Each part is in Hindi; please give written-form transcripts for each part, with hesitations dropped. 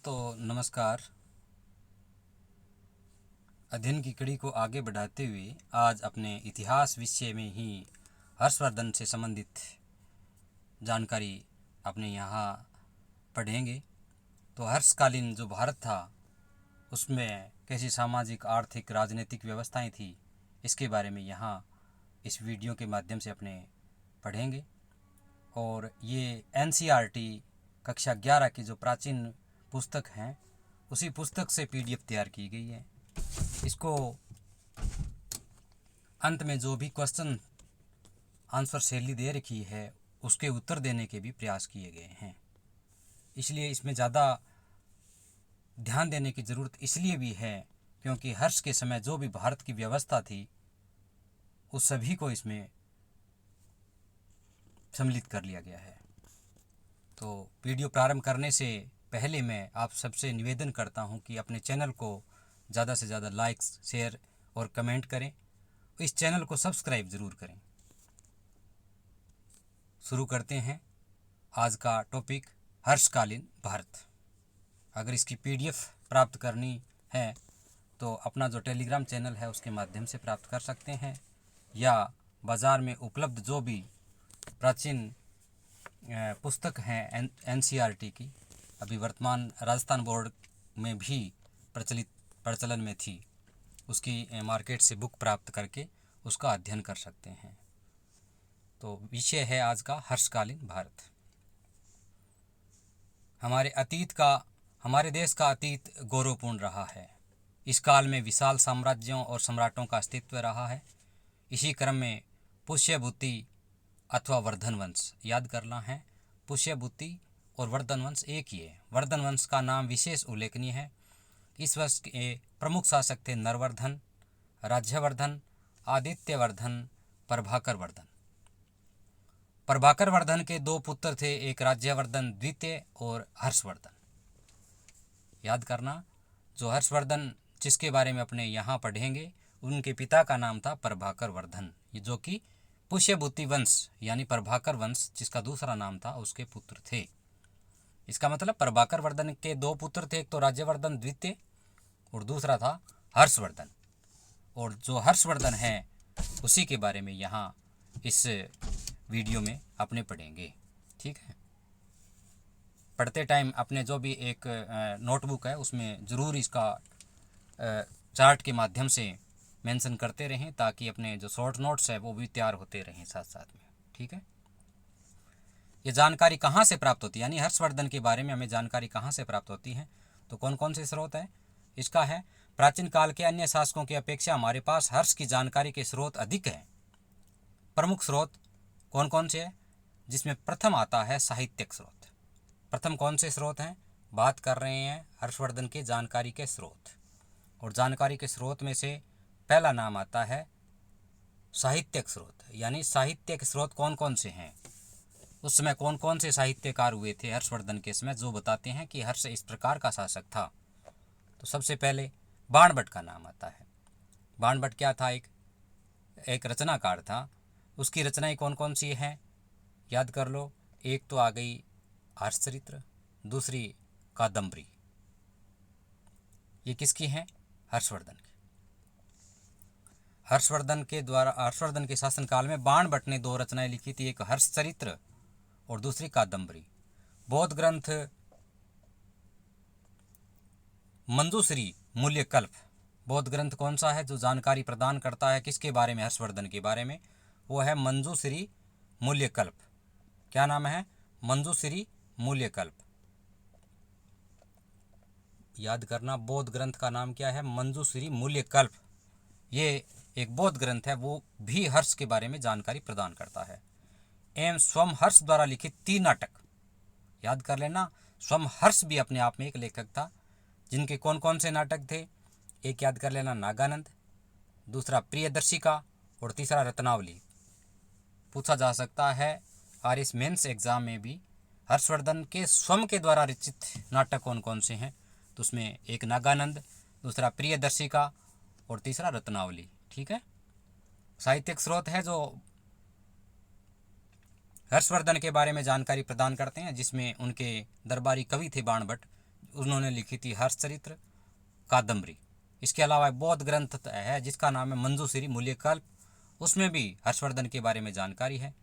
दोस्तों नमस्कार। अध्ययन की कड़ी को आगे बढ़ाते हुए आज अपने इतिहास विषय में ही हर्षवर्धन से संबंधित जानकारी अपने यहाँ पढ़ेंगे। तो हर्षकालीन जो भारत था उसमें कैसी सामाजिक, आर्थिक, राजनीतिक व्यवस्थाएं थी, इसके बारे में यहाँ इस वीडियो के माध्यम से अपने पढ़ेंगे। और ये NCERT कक्षा 11 की जो प्राचीन पुस्तक हैं उसी पुस्तक से PDF तैयार की गई है। इसको अंत में जो भी क्वेश्चन आंसर शैली दे रखी है उसके उत्तर देने के भी प्रयास किए गए हैं। इसलिए इसमें ज़्यादा ध्यान देने की ज़रूरत इसलिए भी है क्योंकि हर्ष के समय जो भी भारत की व्यवस्था थी उस सभी को इसमें सम्मिलित कर लिया गया है। तो वीडियो प्रारंभ करने से पहले मैं आप सबसे निवेदन करता हूं कि अपने चैनल को ज़्यादा से ज़्यादा लाइक्स, शेयर और कमेंट करें। इस चैनल को सब्सक्राइब ज़रूर करें। शुरू करते हैं आज का टॉपिक, हर्षकालीन भारत। अगर इसकी PDF प्राप्त करनी है तो अपना जो टेलीग्राम चैनल है उसके माध्यम से प्राप्त कर सकते हैं, या बाज़ार में उपलब्ध जो भी प्राचीन पुस्तक हैं NCERT की, अभी वर्तमान राजस्थान बोर्ड में भी प्रचलन में थी, उसकी मार्केट से बुक प्राप्त करके उसका अध्ययन कर सकते हैं। तो विषय है आज का हर्षकालीन भारत। हमारे देश का अतीत गौरवपूर्ण रहा है। इस काल में विशाल साम्राज्यों और सम्राटों का अस्तित्व रहा है। इसी क्रम में पुष्यभूति अथवा वर्धन वंश, याद करना है, पुष्यभूति और वर्धन वंश एक ही है। वर्धन वंश का नाम विशेष उल्लेखनीय है। इस वंश के प्रमुख शासक थे नरवर्धन, राज्यवर्धन, आदित्यवर्धन, प्रभाकर वर्धन। प्रभाकर वर्धन के दो पुत्र थे, एक राज्यवर्धन द्वितीय और हर्षवर्धन। याद करना, जो हर्षवर्धन जिसके बारे में अपने यहाँ पढ़ेंगे उनके पिता का नाम था प्रभाकर वर्धन, जो कि पुष्यभूति वंश यानी प्रभाकर वंश जिसका दूसरा नाम था उसके पुत्र थे। इसका मतलब प्रभाकर वर्धन के दो पुत्र थे, एक तो राज्यवर्धन द्वितीय और दूसरा था हर्षवर्धन। और जो हर्षवर्धन है उसी के बारे में यहाँ इस वीडियो में अपने पढ़ेंगे। ठीक है, पढ़ते टाइम अपने जो भी एक नोटबुक है उसमें ज़रूर इसका चार्ट के माध्यम से मेंशन करते रहें ताकि अपने जो शॉर्ट नोट्स है वो भी तैयार होते रहें साथ साथ में। ठीक है, ये जानकारी कहाँ से प्राप्त होती है, यानी हर्षवर्धन के बारे में हमें जानकारी कहाँ से प्राप्त होती है, तो कौन कौन से स्रोत है इसका है। प्राचीन काल के अन्य शासकों की अपेक्षा हमारे पास हर्ष की जानकारी के स्रोत अधिक हैं। प्रमुख स्रोत कौन कौन से हैं, जिसमें प्रथम आता है साहित्यिक स्रोत। प्रथम कौन से स्रोत हैं, बात कर रहे हैं हर्षवर्धन के जानकारी के स्रोत। और जानकारी के स्रोत में से पहला नाम आता है साहित्यिक स्रोत। यानी साहित्यिक स्रोत कौन कौन से हैं, उस समय कौन कौन से साहित्यकार हुए थे हर्षवर्धन के समय, जो बताते हैं कि हर्ष इस प्रकार का शासक था। तो सबसे पहले बाणभट्ट का नाम आता है। बाणभट्ट क्या था, एक रचनाकार था। उसकी रचनाएं कौन कौन सी हैं, याद कर लो। एक तो आ गई हर्षचरित्र, दूसरी कादम्बरी। ये किसकी हैं, हर्षवर्धन की। हर्षवर्धन के शासनकाल में बाणभट्ट ने दो रचनाएं लिखी थी, एक हर्षचरित्र और दूसरी कादम्बरी। बौद्ध ग्रंथ मंजूश्री मूल्यकल्प, बौद्ध ग्रंथ कौन सा है जो जानकारी प्रदान करता है किसके बारे में, हर्षवर्धन के बारे में, वो है मंजूश्री मूल्यकल्प। क्या नाम है, मंजूश्री मूल्यकल्प। याद करना, बौद्ध ग्रंथ का नाम क्या है, मंजूश्री मूल्यकल्प। ये एक बौद्ध ग्रंथ है, वो भी हर्ष के बारे में जानकारी प्रदान करता है। एवं स्वयं हर्ष द्वारा लिखित 3 नाटक, याद कर लेना, स्वयं हर्ष भी अपने आप में एक लेखक था, जिनके कौन कौन से नाटक थे, एक याद कर लेना नागानंद, दूसरा प्रियदर्शिका और तीसरा रत्नावली। पूछा जा सकता है RS मेंस एग्जाम में भी हर्षवर्धन के स्वयं के द्वारा रचित नाटक कौन कौन से हैं, तो उसमें एक नागानंद, दूसरा प्रियदर्शिका और तीसरा रत्नावली। ठीक है, साहित्यिक स्रोत है जो हर्षवर्धन के बारे में जानकारी प्रदान करते हैं, जिसमें उनके दरबारी कवि थे बाणभट्ट, उन्होंने लिखी थी हर्षचरित्र कादम्बरी। इसके अलावा एक बौद्ध ग्रंथ है जिसका नाम है मंजूश्री मूल्यकल्प, उसमें भी हर्षवर्धन के बारे में जानकारी है।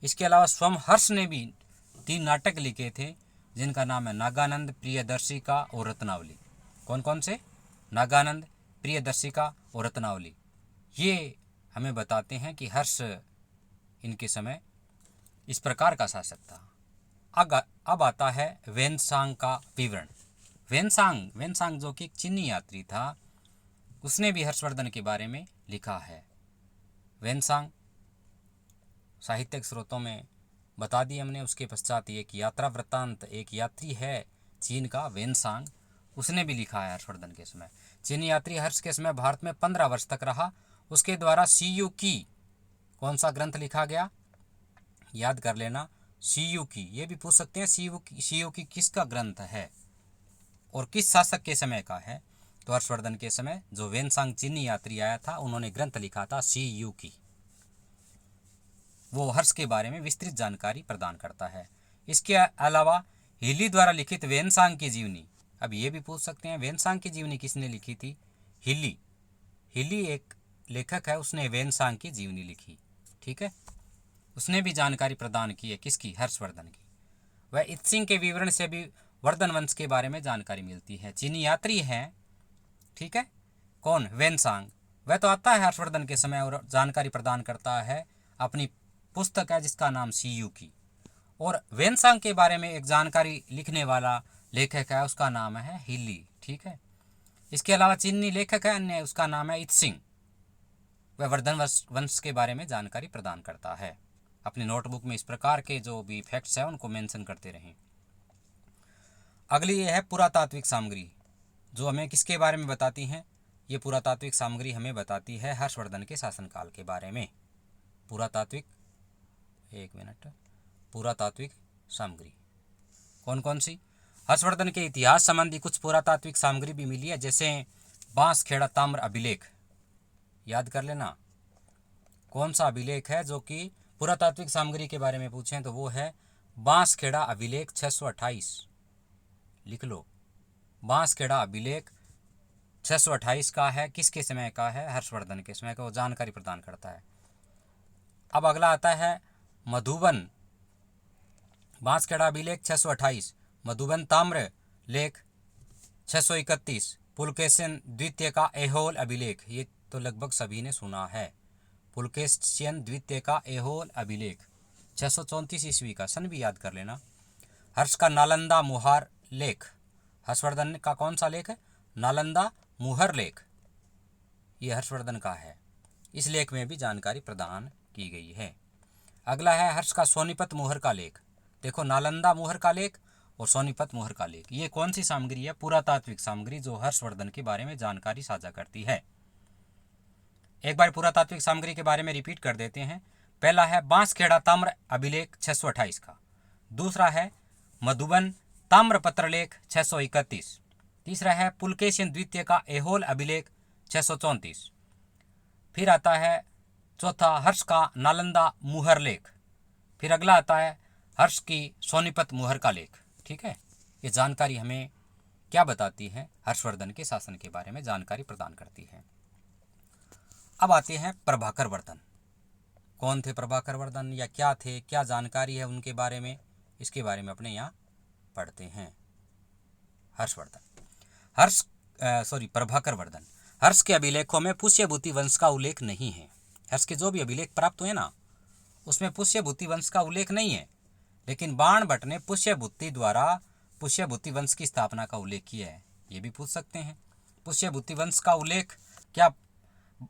इसके अलावा स्वयं हर्ष ने भी 3 नाटक लिखे थे जिनका नाम है नागानंद, प्रियदर्शिका और रत्नावली। कौन कौन से? नागानंद, प्रियदर्शिका और रत्नावली। ये हमें बताते हैं कि हर्ष इनके समय इस प्रकार का शासक था। अब आता है वेनसांग का विवरण। वेनसांग जो कि एक चीनी यात्री था, उसने भी हर्षवर्धन के बारे में लिखा है। वेनसांग साहित्यिक स्रोतों में बता दी हमने। उसके पश्चात एक यात्रा वृत्तांत, एक यात्री है चीन का वेनसांग, उसने भी लिखा है हर्षवर्धन के समय। चीनी यात्री हर्ष के समय भारत में 15 वर्ष तक रहा। उसके द्वारा सीयू की कौन सा ग्रंथ लिखा गया? याद कर लेना, सीयू की। ये भी पूछ सकते हैं सीयू की किसका ग्रंथ है और किस शासक के समय का है? तो हर्षवर्धन के समय जो वेनसांग चीनी यात्री आया था, उन्होंने ग्रंथ लिखा था सीयू की। वो हर्ष के बारे में विस्तृत जानकारी प्रदान करता है। इसके अलावा हिली द्वारा लिखित वेनसांग की जीवनी। अब ये भी पूछ सकते हैं वेनसांग की जीवनी किसने लिखी थी? हिली एक लेखक है, उसने वेनसांग की जीवनी लिखी। ठीक है, उसने भी जानकारी प्रदान की है। किसकी? हर्षवर्धन की। वह इत्सिंग के विवरण से भी वर्धन वंश के बारे में जानकारी मिलती है। चीनी यात्री हैं, ठीक है, कौन? वेनसांग। वह तो आता है हर्षवर्धन के समय और जानकारी प्रदान करता है। अपनी पुस्तक है जिसका नाम सीयू की। और वेनसांग के बारे में एक जानकारी लिखने वाला लेखक है, उसका नाम है हिली। ठीक है, इसके अलावा चीनी लेखक है अन्य, उसका नाम है इत्सिंग। वह वर्धन वंश के बारे में जानकारी प्रदान करता है। अपनी नोटबुक में इस प्रकार के जो भी फैक्ट्स हैं उनको मेंशन करते रहें। अगली ये है पुरातात्विक सामग्री, जो हमें किसके बारे में बताती हैं? ये पुरातात्विक सामग्री हमें बताती है हर्षवर्धन के शासनकाल के बारे में। पुरातात्विक सामग्री कौन कौन सी? हर्षवर्धन के इतिहास संबंधी कुछ पुरातात्विक सामग्री भी मिली है, जैसे बांसखेड़ा ताम्र अभिलेख। याद कर लेना कौन सा अभिलेख है जो कि पुरातात्विक सामग्री के बारे में पूछें तो वो है बांसखेड़ा अभिलेख 628। लिख लो, बांसखेड़ा अभिलेख 628 का है। किसके समय का है? हर्षवर्धन के समय का। वो जानकारी प्रदान करता है। अब अगला आता है मधुबन, बांसखेड़ा अभिलेख 628, मधुबन ताम्र लेख 631, पुलकेशियन द्वितीय का ऐहोल अभिलेख। ये तो लगभग सभी ने सुना है। पुलकेशियन द्वितीय का ऐहोल अभिलेख 634 ईस्वी का, सन भी याद कर लेना। हर्ष का नालंदा मुहार लेख, हर्षवर्धन का कौन सा लेख है? नालंदा मुहर लेख, ये हर्षवर्धन का है। इस लेख में भी जानकारी प्रदान की गई है। अगला है हर्ष का सोनीपत मुहर का लेख। देखो, नालंदा मुहर का लेख और सोनीपत मुहर का लेख, ये कौन सी सामग्री है? पुरातात्विक सामग्री जो हर्षवर्धन के बारे में जानकारी साझा करती है। एक बार पुरातात्विक सामग्री के बारे में रिपीट कर देते हैं। पहला है बांसखेड़ा ताम्र अभिलेख 628 का, दूसरा है मधुबन ताम्रपत्र लेख 631, तीसरा है पुलकेशियन द्वितीय का ऐहोल अभिलेख 634, फिर आता है चौथा हर्ष का नालंदा मुहर लेख, फिर अगला आता है हर्ष की सोनीपत मुहर का लेख। ठीक है, ये जानकारी हमें क्या बताती है? हर्षवर्धन के शासन के बारे में जानकारी प्रदान करती है। अब आते हैं प्रभाकर वर्धन। कौन थे प्रभाकर वर्धन, या क्या थे, क्या जानकारी है उनके बारे में? इसके बारे में अपने यहाँ पढ़ते हैं। प्रभाकर वर्धन। हर्ष के अभिलेखों में पुष्यभूति वंश का उल्लेख नहीं है। हर्ष के जो भी अभिलेख प्राप्त हुए ना, उसमें पुष्यभूति वंश का उल्लेख नहीं है, लेकिन बाण भट्ट ने पुष्यभूति द्वारा पुष्यभूति वंश की स्थापना का उल्लेख किया है। ये भी पूछ सकते हैं, पुष्यभूति वंश का उल्लेख क्या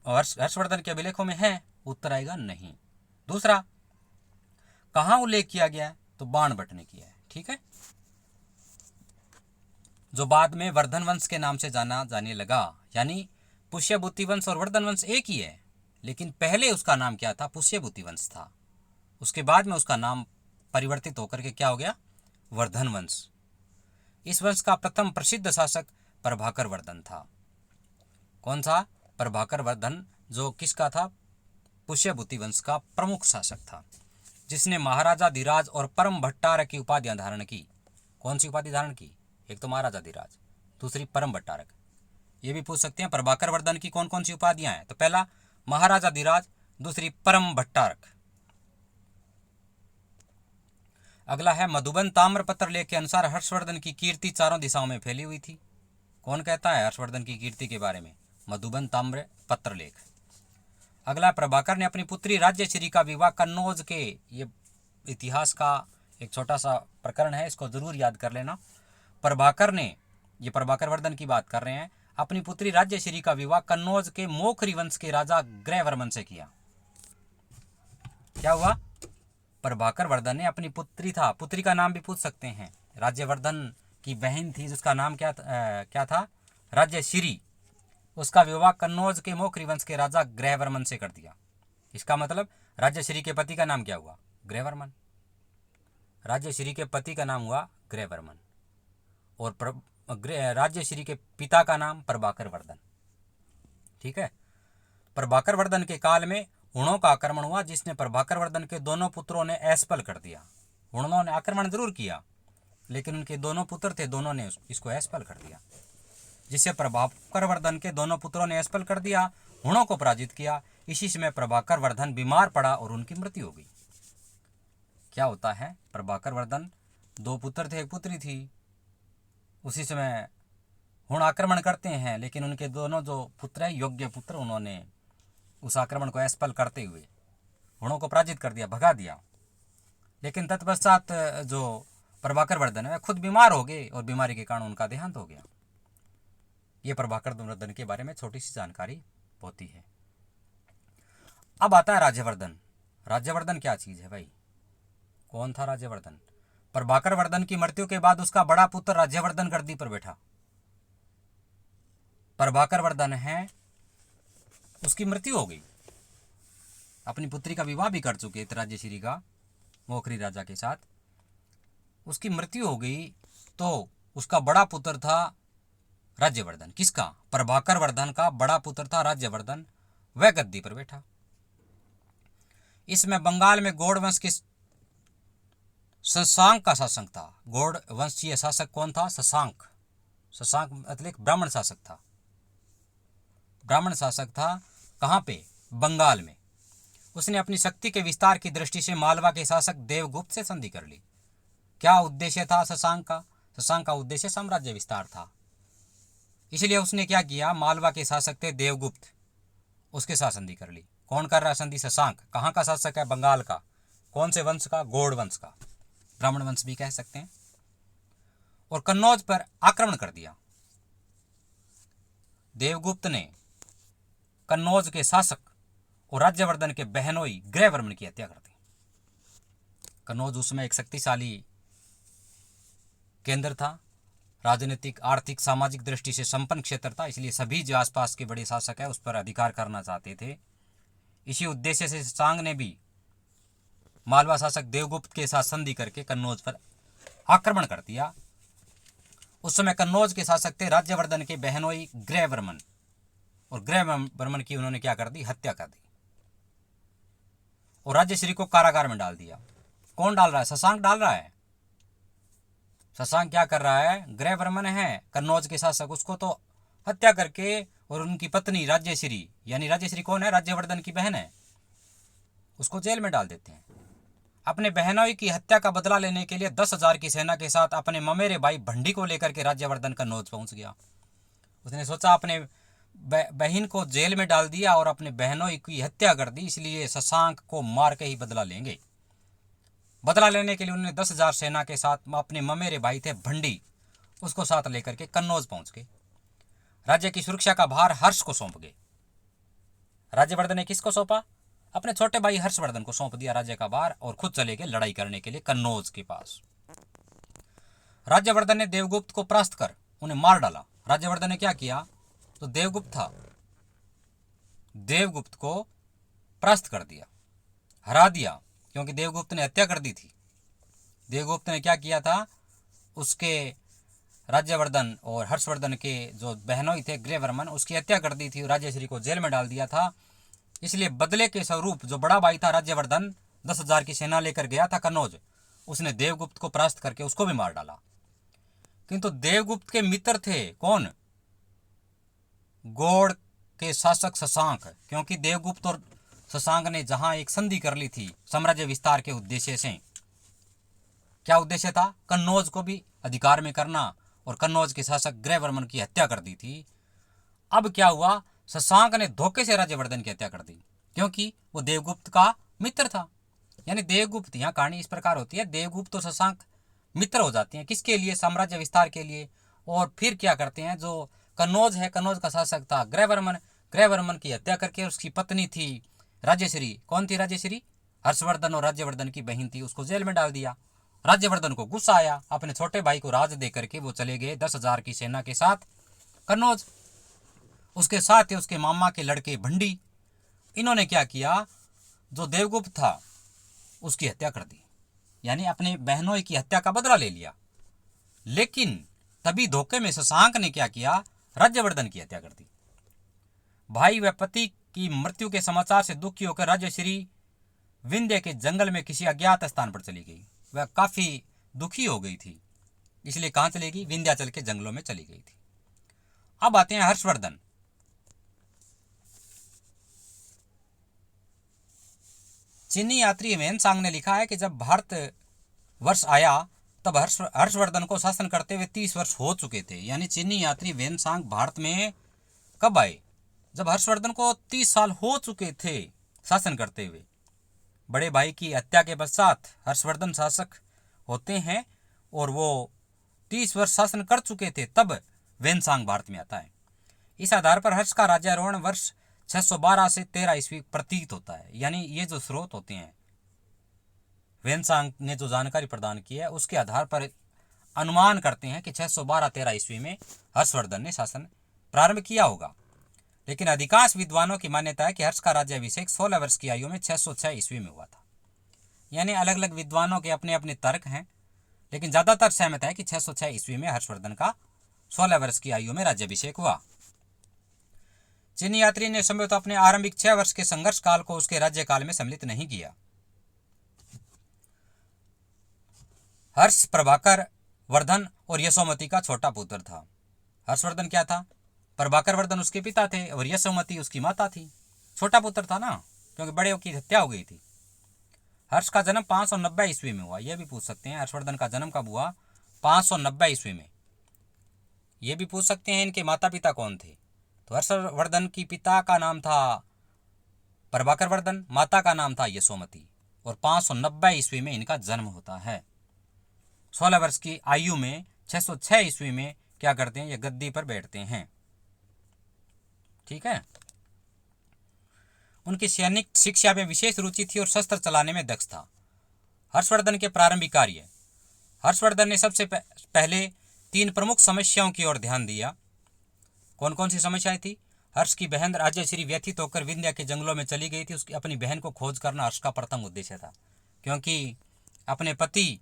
हर्षवर्धन के अभिलेखों में है? उत्तर आएगा नहीं। दूसरा, कहाँ उल्लेख किया गया है? तो बाण भट्ट ने किया है। ठीक है, जो बाद में वर्धन वंश के नाम से जाना जाने लगा। यानी पुष्यभूति वंश और वर्धन वंश एक ही है, लेकिन पहले उसका नाम क्या था? पुष्यभूति वंश था। उसके बाद में उसका नाम परिवर्तित होकर के क्या हो गया? वर्धन वंश। इस वंश का प्रथम प्रसिद्ध शासक प्रभाकर वर्धन था। कौन सा? प्रभाकर वर्धन, जो किसका था? पुष्यभूति वंश का प्रमुख शासक था, जिसने महाराजा धीराज और परम भट्टार की उपाधियां धारण की। कौन सी उपाधि धारण की? एक तो महाराजाधिराज, दूसरी परम भट्टारक। ये भी पूछ सकते हैं प्रभाकर वर्धन की कौन कौन सी उपाधियां हैं, तो पहला महाराजाधिराज, दूसरी परम भट्टारक। अगला है मधुबन ताम्रपत्र लेख के अनुसार हर्षवर्धन की कीर्ति चारों दिशाओं में फैली हुई थी। कौन कहता है हर्षवर्धन की कीर्ति के बारे में? मधुबन ताम्रपत्र लेख। अगला, प्रभाकर ने अपनी पुत्री राज्यश्री का विवाह कन्नौज के, ये इतिहास का एक छोटा सा प्रकरण है, इसको जरूर याद कर लेना। प्रभाकर ने, ये प्रभाकर वर्धन की बात कर रहे हैं, अपनी पुत्री राज्यश्री का विवाह कन्नौज के मोखरी वंश के राजा ग्रहवर्मन से किया। क्या हुआ? प्रभाकर वर्धन ने अपनी पुत्री था, पुत्री का नाम भी पूछ सकते हैं, राज्यवर्धन की बहन थी जिसका नाम क्या था? राज्यश्री। उसका विवाह कन्नौज के मोखरी वंश के राजा ग्रहवर्मन से कर दिया। इसका मतलब राज्यश्री के पति का नाम क्या हुआ? ग्रहवर्मन। राज्यश्री के पति का नाम हुआ ग्रहवर्मन और राज्यश्री के पिता का नाम प्रभाकर वर्धन। ठीक है। प्रभाकर वर्धन के काल में हुणों का आक्रमण हुआ, जिसने प्रभाकर वर्धन के दोनों पुत्रों ने असफल कर दिया। हुणों ने आक्रमण जरूर किया, लेकिन उनके दोनों पुत्र थे, दोनों ने इसको असफल कर दिया, जिससे प्रभाकर वर्धन के दोनों पुत्रों ने असफल कर दिया, हुणों को पराजित किया। इसी समय प्रभाकर वर्धन बीमार पड़ा और उनकी मृत्यु हो गई। क्या होता है? प्रभाकर वर्धन, दो पुत्र थे, एक पुत्री थी। उसी समय हुण आक्रमण करते हैं, लेकिन उनके दोनों जो पुत्र हैं, योग्य पुत्र, उन्होंने उस आक्रमण को असफल करते हुए हुणों को पराजित कर दिया, भगा दिया। लेकिन तत्पश्चात जो प्रभाकर वर्धन है खुद बीमार हो गए और बीमारी के कारण उनका देहांत हो गया। ये प्रभाकर वर्धन के बारे में छोटी सी जानकारी होती है। अब आता है राज्यवर्धन। राज्यवर्धन क्या चीज है भाई? कौन था राज्यवर्धन? प्रभाकर वर्धन की मृत्यु के बाद उसका बड़ा पुत्र राज्यवर्धन गद्दी पर बैठा। प्रभाकर वर्धन है, उसकी मृत्यु हो गई, अपनी पुत्री का विवाह भी कर चुके थे राज्यश्री का मोखरी राजा के साथ। उसकी मृत्यु हो गई तो उसका बड़ा पुत्र था राज्यवर्धन। किसका? प्रभाकर वर्धन का बड़ा पुत्र था राज्यवर्धन, वह गद्दी पर बैठा। इसमें बंगाल में गौड़ वंश के शशांक का शासक था। गौड़ वंशीय शासक कौन था? शशांक। शशांक मतलब ब्राह्मण शासक था। ब्राह्मण शासक था। कहाँ पे? बंगाल में। उसने अपनी शक्ति के विस्तार की दृष्टि से मालवा के शासक देवगुप्त से संधि कर ली। क्या उद्देश्य था शशांक का? शशांक का उद्देश्य साम्राज्य विस्तार था। इसलिए उसने क्या किया? मालवा के शासक थे देवगुप्त, उसके साथ संधि कर ली। कौन कर रहा है संधि? शशांक। कहाँ का शासक है? बंगाल का। कौन से वंश का? गौड़ वंश का, ब्राह्मण वंश भी कह सकते हैं। और कन्नौज पर आक्रमण कर दिया। देवगुप्त ने कन्नौज के शासक और राज्यवर्धन के बहनोई ग्रहवर्मन की हत्या कर दी। कन्नौज उस समय एक शक्तिशाली केंद्र था, राजनीतिक, आर्थिक, सामाजिक दृष्टि से संपन्न क्षेत्र था, इसलिए सभी जो आसपास के बड़े शासक है उस पर अधिकार करना चाहते थे। इसी उद्देश्य से शशांक ने भी मालवा शासक देवगुप्त के साथ संधि करके कन्नौज पर आक्रमण कर दिया। उस समय कन्नौज के शासक थे राज्यवर्धन के बहनोई ग्रहवर्मन, और ग्रहवर्मन की उन्होंने क्या कर दी? हत्या कर दी और राज्यश्री को कारागार में डाल दिया। कौन डाल रहा है? शशांक डाल रहा है। शशांक क्या कर रहा है? ग्रहवर्मन है कन्नौज के शासक, उसको तो हत्या करके, और उनकी पत्नी राज्यश्री, यानी राज्यश्री कौन है? राज्यवर्धन की बहन है, उसको जेल में डाल देते हैं। अपने बहनोई की हत्या का बदला लेने के लिए 10,000 की सेना के साथ अपने ममेरे भाई भंडी को लेकर के राज्यवर्धन कन्नौज पहुंच गया। उसने सोचा अपने बहन को जेल में डाल दिया और अपने बहनोई की हत्या कर दी, इसलिए शशांक को मार के ही बदला लेंगे। बदला लेने के लिए उन्होंने 10,000 सेना के साथ अपने ममेरे भाई थे भंडी, उसको साथ लेकर के कन्नौज पहुंच गए। राज्य की सुरक्षा का भार हर्ष को सौंप गए। राज्यवर्धन ने किसको सौंपा? अपने छोटे भाई हर्षवर्धन को सौंप दिया राज्य का भार, और खुद चले गए लड़ाई करने के लिए कन्नौज के पास। राज्यवर्धन ने देवगुप्त को परास्त कर उन्हें मार डाला। राज्यवर्धन ने क्या किया? तो देवगुप्त था, देवगुप्त को परास्त कर दिया, हरा दिया, क्योंकि देवगुप्त ने हत्या कर दी थी। देवगुप्त ने क्या किया था? उसके राज्यवर्धन और हर्षवर्धन के जो बहनोई थे ग्रहवर्मन, उसकी हत्या कर दी थी, राज्यश्री को जेल में डाल दिया था। इसलिए बदले के स्वरूप जो बड़ा भाई था राज्यवर्धन 10,000 की सेना लेकर गया था कन्नौज, उसने देवगुप्त को परास्त करके उसको भी मार डाला। किंतु देवगुप्त के मित्र थे कौन? गौड़ के शासक शशांक, क्योंकि देवगुप्त और शशांक ने जहां एक संधि कर ली थी साम्राज्य विस्तार के उद्देश्य से। क्या उद्देश्य था? कन्नौज को भी अधिकार में करना और कन्नौज के शासक ग्रहवर्मन की हत्या कर दी थी। अब क्या हुआ? शशांक ने धोखे से राज्यवर्धन की हत्या कर दी, क्योंकि वो देवगुप्त का मित्र था। यानी देवगुप्त, यहाँ कहानी इस प्रकार होती है, देवगुप्त और शशांक मित्र हो जाते हैं। किसके लिए? साम्राज्य विस्तार के लिए। और फिर क्या करते हैं, जो कन्नौज है, कन्नौज का शासक था ग्रहवर्मन, ग्रहवर्मन की हत्या करके उसकी पत्नी थी राज्यश्री, कौन थी राज्यश्री? हर्षवर्धन और राज्यवर्धन की बहन थी, उसको जेल में डाल दिया। राज्यवर्धन को गुस्सा आया, अपने छोटे भाई को राज दे करके वो चले गए 10,000 की सेना के साथ कन्नौज। उसके साथ ही उसके मामा के लड़के भंडी, इन्होंने क्या किया, जो देवगुप्त था उसकी हत्या कर दी, यानी अपने बहनों की हत्या का बदला ले लिया। लेकिन तभी धोखे में शशांक ने क्या किया, राज्यवर्धन की हत्या कर दी। भाई व पति की मृत्यु के समाचार से दुखी होकर राज्यश्री विंध्य के जंगल में किसी अज्ञात स्थान पर चली गई। वह काफी दुखी हो गई थी, इसलिए कहां चली गई? विंध्याचल के जंगलों में चली गई थी। अब आते हैं हर्षवर्धन। चीनी यात्री वेनसांग ने लिखा है कि जब भारत वर्ष आया तब हर्षवर्धन को शासन करते हुए 30 वर्ष हो चुके थे। यानी चीनी यात्री वेनसांग भारत में कब आए? जब हर्षवर्धन को 30 साल हो चुके थे शासन करते हुए। बड़े भाई की हत्या के पश्चात हर्षवर्धन शासक होते हैं और वो 30 वर्ष शासन कर चुके थे, तब वेनसांग भारत में आता है। इस आधार पर हर्ष का राज्यारोहण वर्ष 612 से 13 ईस्वी प्रतीत होता है। यानी ये जो स्रोत होते हैं, वेनसांग ने जो जानकारी प्रदान की है उसके आधार पर अनुमान करते हैं कि 612-13 ईस्वी में हर्षवर्धन ने शासन प्रारंभ किया होगा। लेकिन अधिकांश विद्वानों की मान्यता है कि हर्ष का राज्याभिषेक 16 वर्ष की आयु में 606 ईस्वी में हुआ था। यानी अलग अलग विद्वानों के अपने अपने तर्क हैं, लेकिन ज्यादातर सहमत है कि 606 ईस्वी में हर्षवर्धन का 16 वर्ष की आयु में राज्याभिषेक हुआ। चीनी यात्री ने संभवतः अपने आरंभिक 6 वर्ष के संघर्ष काल को उसके राज्यकाल में सम्मिलित नहीं किया। हर्ष प्रभाकर वर्धन और यशोमती का छोटा पुत्र था। हर्षवर्धन क्या था? प्रभाकर वर्धन उसके पिता थे और यशोमती उसकी माता थी। छोटा पुत्र था ना, क्योंकि बड़े की हत्या हो गई थी। हर्ष का जन्म 590 ईस्वी में हुआ। यह भी पूछ सकते हैं हर्षवर्धन का जन्म कब हुआ? 590 ईस्वी में। यह भी पूछ सकते हैं इनके माता पिता कौन थे। तो हर्षवर्धन की पिता का नाम था प्रभाकर वर्धन, माता का नाम था यशोमती, और 590 ईस्वी में इनका जन्म होता है। 16 वर्ष की आयु में 606 ईस्वी में क्या करते हैं, ये गद्दी पर बैठते हैं। ठीक है। उनकी सैनिक शिक्षा में विशेष रुचि थी और शस्त्र चलाने में दक्ष था। हर्षवर्धन के प्रारंभिक कार्य। हर्षवर्धन ने सबसे पहले 3 प्रमुख समस्याओं की ओर ध्यान दिया। कौन कौन सी समस्याएं थी? हर्ष की बहन राज्यश्री व्यथित होकर विंध्या के जंगलों में चली गई थी। उसकी अपनी बहन को खोज करना हर्ष का प्रथम उद्देश्य था, क्योंकि अपने पति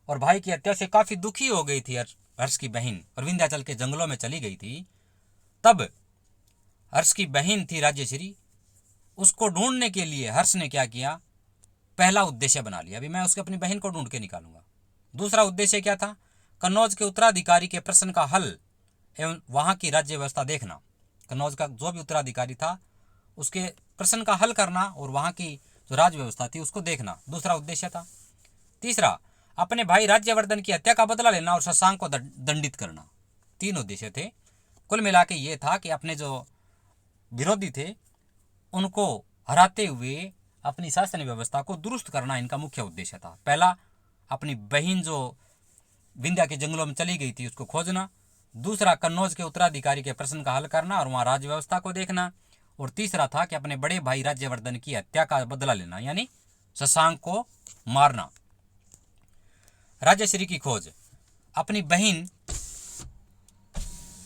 और भाई की हत्या से काफी दुखी हो गई थी हर्ष की बहन और विंध्याचल के जंगलों में चली गई थी। तब हर्ष की बहन थी राज्यश्री, उसको ढूंढने के लिए हर्ष ने क्या किया, पहला उद्देश्य बना लिया, अभी मैं उसके अपनी बहन को ढूंढ के निकालूंगा। दूसरा उद्देश्य क्या था? कन्नौज के उत्तराधिकारी के प्रश्न का हल एवं वहां की राज्य व्यवस्था देखना। कन्नौज का जो भी उत्तराधिकारी था उसके प्रश्न का हल करना और वहां की जो राज्य व्यवस्था थी उसको देखना, दूसरा उद्देश्य था। तीसरा, अपने भाई राज्यवर्धन की हत्या का बदला लेना और शशांक को दंडित करना। 3 उद्देश्य थे। कुल मिला के ये था कि अपने जो विरोधी थे उनको हराते हुए अपनी शासन व्यवस्था को दुरुस्त करना इनका मुख्य उद्देश्य था। पहला, अपनी बहन जो विंध्या के जंगलों में चली गई थी उसको खोजना। दूसरा, कन्नौज के उत्तराधिकारी के प्रश्न का हल करना और वहां राज्य व्यवस्था को देखना। और तीसरा था कि अपने बड़े भाई राज्यवर्धन की हत्या का बदला लेना, यानी शशांक को मारना। राज्यश्री की खोज। अपनी बहन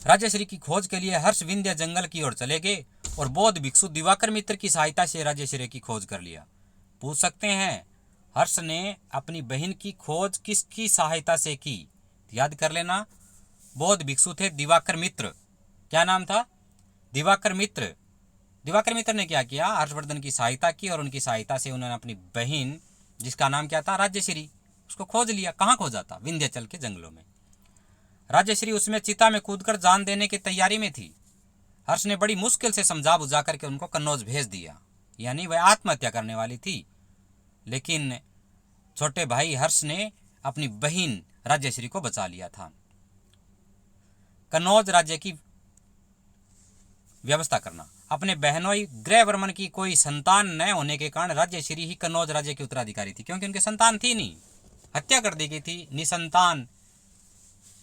राज्यश्री की खोज के लिए हर्ष विंध्य जंगल की ओर चले गए और बौद्ध भिक्षु दिवाकर मित्र की सहायता से राज्यश्री की खोज कर लिया। पूछ सकते हैं हर्ष ने अपनी बहन की खोज किसकी सहायता से की? याद कर लेना, बौद्ध भिक्षु थे दिवाकर मित्र। क्या नाम था? दिवाकर मित्र। दिवाकर मित्र ने क्या किया, हर्षवर्धन की सहायता की और उनकी सहायता से उन्होंने अपनी बहन जिसका नाम क्या था, राज्यश्री, उसको खोज लिया। कहाँ खोजा था? विंध्याचल के जंगलों में। राजश्री उसमें चिता में कूदकर जान देने की तैयारी में थी। हर्ष ने बड़ी मुश्किल से समझा बुझा करके उनको कन्नौज भेज दिया, यानी वह आत्महत्या करने वाली थी। लेकिन छोटे भाई हर्ष ने अपनी बहन राजश्री को बचा लिया था। कन्नौज राज्य की व्यवस्था करना। अपने बहनोई ग्रहवर्मन की कोई संतान न होने के कारण राजश्री ही कन्नौज राज्य की उत्तराधिकारी थी, क्योंकि उनकी संतान थी नहीं, हत्या कर दी गई थी निसंतान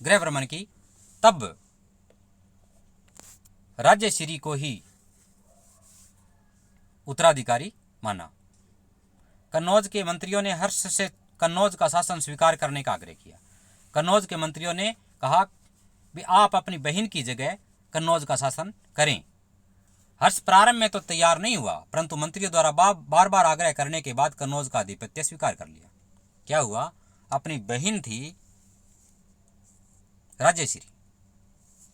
ग्रहवर्मन की। तब राजश्री को ही उत्तराधिकारी माना। कन्नौज के मंत्रियों ने हर्ष से कन्नौज का शासन स्वीकार करने का आग्रह किया। कन्नौज के मंत्रियों ने कहा भी आप अपनी बहन की जगह कन्नौज का शासन करें। हर्ष प्रारंभ में तो तैयार नहीं हुआ, परंतु मंत्रियों द्वारा बार बार आग्रह करने के बाद कन्नौज का आधिपत्य स्वीकार कर लिया। क्या हुआ, अपनी बहन थी राजश्री,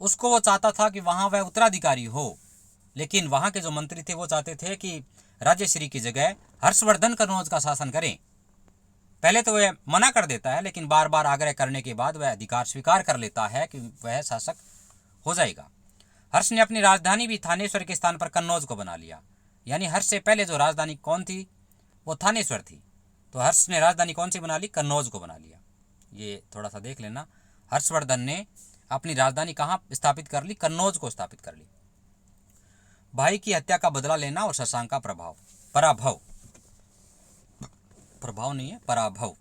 उसको वो चाहता था कि वहां वह उत्तराधिकारी हो, लेकिन वहां के जो मंत्री थे वो चाहते थे कि राजश्री की जगह हर्षवर्धन कन्नौज का शासन करें। पहले तो वह मना कर देता है, लेकिन बार बार आग्रह करने के बाद वह अधिकार स्वीकार कर लेता है कि वह शासक हो जाएगा। हर्ष ने अपनी राजधानी भी थानेश्वर के स्थान पर कन्नौज को बना लिया, यानी हर्ष से पहले जो राजधानी कौन थी वो थानेश्वर थी, तो हर्ष ने राजधानी कौन सी बना ली, कन्नौज को बना लिया। ये थोड़ा सा देख लेना, हर्षवर्धन ने अपनी राजधानी कहाँ स्थापित कर ली, कन्नौज को स्थापित कर ली। भाई की हत्या का बदला लेना और शशांक का प्रभाव नहीं है, पराभव।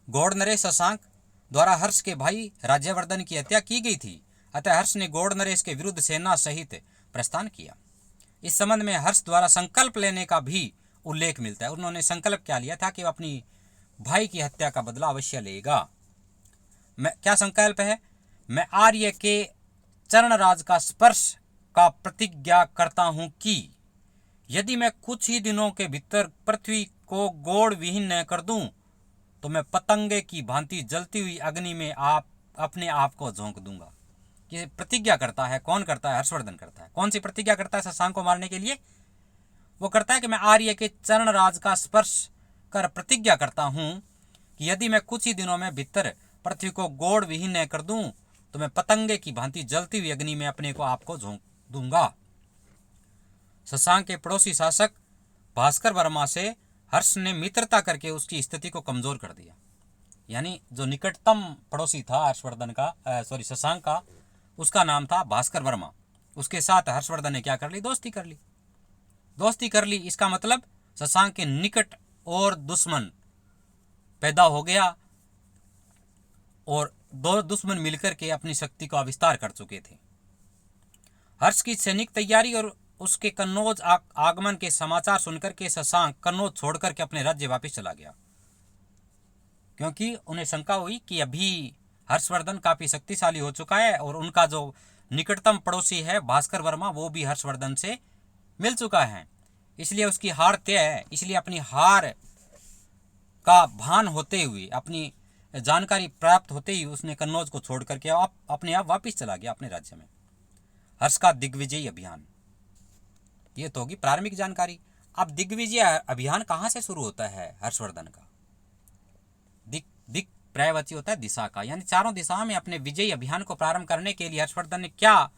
गौड़ नरेश शशांक द्वारा हर्ष के भाई राज्यवर्धन की हत्या की गई थी, अतः हर्ष ने गौड़ नरेश के विरुद्ध सेना सहित प्रस्थान किया। इस संबंध में हर्ष द्वारा संकल्प लेने का भी उल्लेख मिलता है। उन्होंने संकल्प क्या लिया था कि वह अपनी भाई की हत्या का बदला अवश्य लेगा। क्या संकल्प है, मैं आर्य के चरणराज का स्पर्श का प्रतिज्ञा करता हूं कि यदि मैं कुछ ही दिनों के भीतर पृथ्वी को गोड़ विहीन न कर दूं तो मैं पतंगे की भांति जलती हुई अग्नि में अपने आप को झोंक दूंगा। ये प्रतिज्ञा करता है, कौन करता है, हर्षवर्धन करता है। कौन सी प्रतिज्ञा करता है शशांक को मारने के लिए, वो करता है कि मैं आर्य के चरणराज का स्पर्श कर प्रतिज्ञा करता हूं कि यदि मैं कुछ ही दिनों में भीतर पृथ्वी को गोड़ विहीन न कर दूं तो मैं पतंगे की भांति जलती हुई अग्नि में अपने को आपको झोंक दूंगा। शशांक के पड़ोसी शासक भास्कर वर्मा से हर्ष ने मित्रता करके उसकी स्थिति को कमजोर कर दिया, यानी जो निकटतम पड़ोसी था हर्षवर्धन का शशांक का, उसका नाम था भास्कर वर्मा। उसके साथ हर्षवर्धन ने क्या कर ली, दोस्ती कर ली। इसका मतलब शशांक के निकट और दुश्मन पैदा हो गया और दो दुश्मन मिलकर के अपनी शक्ति का विस्तार कर चुके थे। हर्ष की सैनिक तैयारी और उसके कन्नौज आगमन के समाचार सुनकर के शशांक कन्नौज छोड़कर के अपने राज्य वापस चला गया, क्योंकि उन्हें शंका हुई कि अभी हर्षवर्धन काफी शक्तिशाली हो चुका है और उनका जो निकटतम पड़ोसी है भास्कर वर्मा वो भी हर्षवर्धन से मिल चुका है, इसलिए उसकी हार तय है। इसलिए अपनी हार का भान होते हुए, अपनी जानकारी प्राप्त होते ही उसने कन्नौज को छोड़ करके अपने आप वापस चला गया अपने राज्य में। हर्ष का दिग्विजयी अभियान, ये तो होगी प्रारंभिक जानकारी। अब दिग्विजय अभियान कहाँ से शुरू होता है हर्षवर्धन का, दिक पर्यायवाची होता है दिशा का, यानी चारों दिशाओं में अपने विजयी अभियान को प्रारंभ करने के लिए हर्षवर्धन ने क्या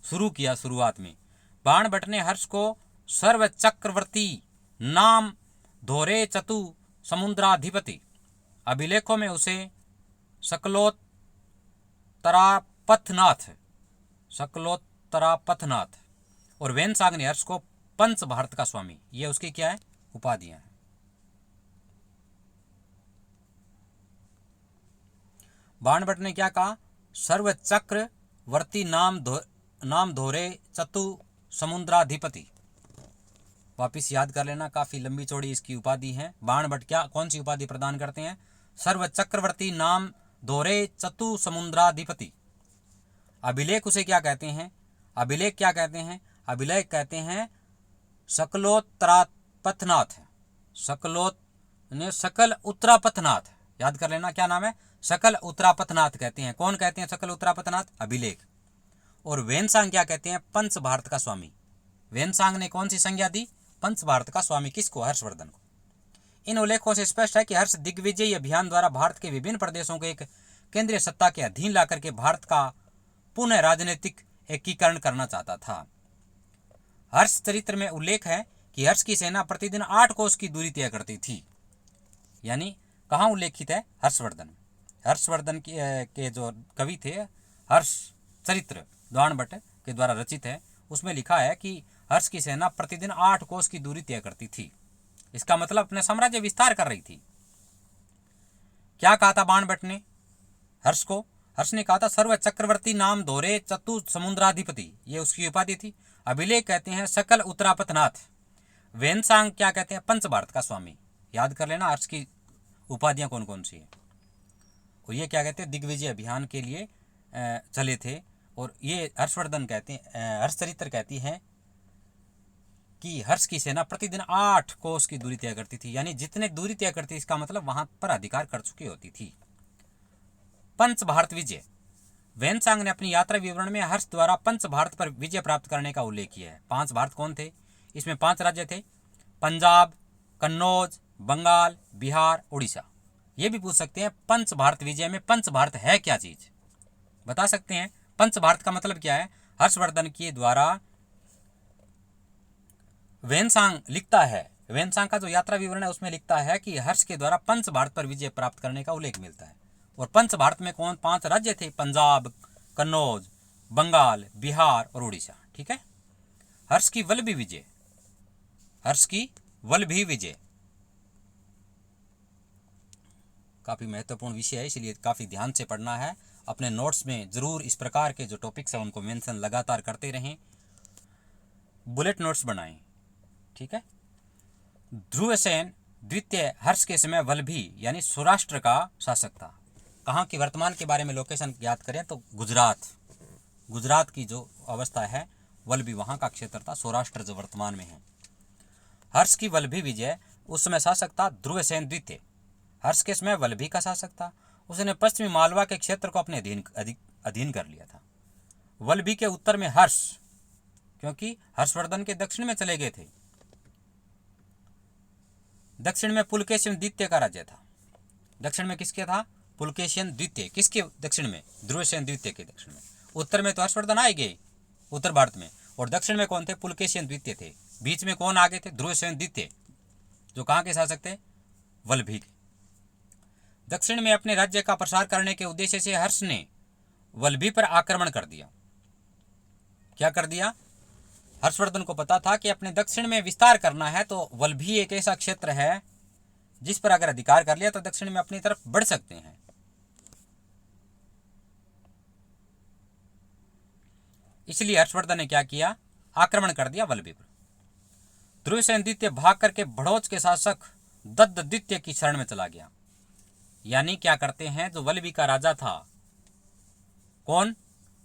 शुरू किया। शुरुआत में बाणभट्ट ने हर्ष को सर्व चक्रवर्ती नाम धोरे चतु समुद्राधिपति, अभिलेखों में उसे सकलोत्तरापथनाथ और वेनसांग ने हर्ष को पंच भारत का स्वामी, ये उसकी क्या है, उपाधियां हैं। बाणभट्ट ने क्या कहा, सर्व चक्रवर्ती नाम धोरे चतु समुद्राधिपति, वापिस याद कर लेना, काफी लंबी चौड़ी इसकी उपाधि है। बाणभट्ट क्या कौन सी उपाधि प्रदान करते हैं, सर्व चक्रवर्ती नाम धोरे चतु समुद्राधिपति। अभिलेख उसे क्या कहते हैं, अभिलेख क्या कहते हैं, अभिलेख कहते हैं सकलोत्तरापथनाथ, सकल उत्तरापथनाथ, याद कर लेना क्या नाम है, सकल उत्तरापथनाथ कहते हैं। कौन कहते हैं सकल उत्तरापथनाथ, अभिलेख। और वेनसांग क्या कहते हैं, पंच भारत का स्वामी। वेनसांग ने कौन सी संज्ञा दी, पंच भारत का स्वामी, किसको, हर्षवर्धन को। इन उल्लेखों से स्पष्ट है कि हर्ष दिग्विजयी अभियान द्वारा भारत के विभिन्न प्रदेशों को एक केंद्रीय सत्ता के अधीन लाकर के भारत का पुनः राजनीतिक एकीकरण करना चाहता था। हर्ष चरित्र में उल्लेख है कि हर्ष की सेना प्रतिदिन 8 कोस की दूरी तय करती थी। यानी कहाँ उल्लेखित है? हर्षवर्धन। हर्षवर्धन के जो कवि थे, हर्ष चरित्र द्वाण भट्ट के द्वारा रचित है, उसमें लिखा है कि हर्ष की सेना प्रतिदिन 8 कोस की दूरी तय करती थी। इसका मतलब अपने साम्राज्य विस्तार कर रही थी। क्या कहा था बाण भट्ट ने हर्ष को? हर्ष ने कहा था सर्व चक्रवर्ती नाम धोरे चतु समुद्राधिपति, ये उसकी उपाधि थी। अभिलेख कहते हैं सकल उत्तरापतनाथ। वेनसांग क्या कहते हैं? पंच भारत का स्वामी। याद कर लेना हर्ष की उपाधियां कौन कौन सी है। और ये क्या कहते हैं? दिग्विजय अभियान के लिए चले थे। और ये हर्षवर्धन कहते हैं, हर्ष चरित्र कहती है कि हर्ष की सेना प्रतिदिन 8 कोस की दूरी तय करती थी। यानी जितने दूरी तय करती, इसका मतलब वहां पर अधिकार कर चुकी होती थी। पंच भारत विजय। वेनसांग ने अपनी यात्रा विवरण में हर्ष द्वारा पंच भारत पर विजय प्राप्त करने का उल्लेख किया है। 5 भारत कौन थे? इसमें 5 राज्य थे, पंजाब, कन्नौज, बंगाल, बिहार, उड़ीसा। ये भी पूछ सकते हैं पंच भारत विजय में पंच भारत है क्या चीज, बता सकते हैं। पंच भारत का मतलब क्या है? हर्षवर्धन के द्वारा वेनसांग लिखता है, वेनसांग का जो यात्रा विवरण है उसमें लिखता है कि हर्ष के द्वारा पंच भारत पर विजय प्राप्त करने का उल्लेख मिलता है। और पंच भारत में कौन 5 राज्य थे? पंजाब, कन्नौज, बंगाल, बिहार और उड़ीसा। ठीक है। हर्ष की वल्लभी विजय। हर्ष की वल्लभी विजय काफी महत्वपूर्ण विषय है, इसलिए काफी ध्यान से पढ़ना है। अपने नोट्स में जरूर इस प्रकार के जो टॉपिक्स हैं उनको मेंशन लगातार करते रहें, बुलेट नोट्स बनाएं। ठीक है। ध्रुवसेन द्वितीय हर्ष के समय वल्लभी यानी सौराष्ट्र का शासक था। कहाँ की? वर्तमान के बारे में लोकेशन याद करें तो गुजरात। गुजरात की जो अवस्था है वल्लभी वहाँ का क्षेत्र था, सौराष्ट्र जो वर्तमान में है। हर्ष की वल्लभी विजय, उस समय शासक था ध्रुवसेन द्वितीय। हर्ष के समय वल्लभी का शासक था। उसने पश्चिमी मालवा के क्षेत्र को अपने अधीन कर लिया था। वल्लभी के उत्तर में हर्ष, क्योंकि हर्षवर्धन के दक्षिण में चले गए थे। दक्षिण में पुलकेशिन द्वितीय का राज्य था। दक्षिण में किसके था? पुलकेशिन द्वितीय। किसके दक्षिण में? ध्रुवसेन द्वितीय के दक्षिण में। उत्तर में तो हर्षवर्धन आए गए उत्तर भारत में, और दक्षिण में कौन थे? पुलकेशिन द्वितीय थे। बीच में कौन आगे थे? ध्रुवसेन द्वितीय, जो कहाँ के शासक थे? वल्लभी के। दक्षिण में अपने राज्य का प्रसार करने के उद्देश्य से हर्ष ने वल्लभी पर आक्रमण कर दिया। क्या कर दिया? हर्षवर्धन को पता था कि अपने दक्षिण में विस्तार करना है, तो वल्लभी एक ऐसा क्षेत्र है जिस पर अगर अधिकार कर लिया तो दक्षिण में अपनी तरफ बढ़ सकते हैं। इसलिए हर्षवर्धन ने क्या किया? आक्रमण कर दिया वल्लभी पर। ध्रुवसेन द्वितीय भाग करके भड़ोच के शासक दत्त द्वितीय की शरण में चला गया। यानी क्या करते हैं? जो वल्लभी का राजा था, कौन?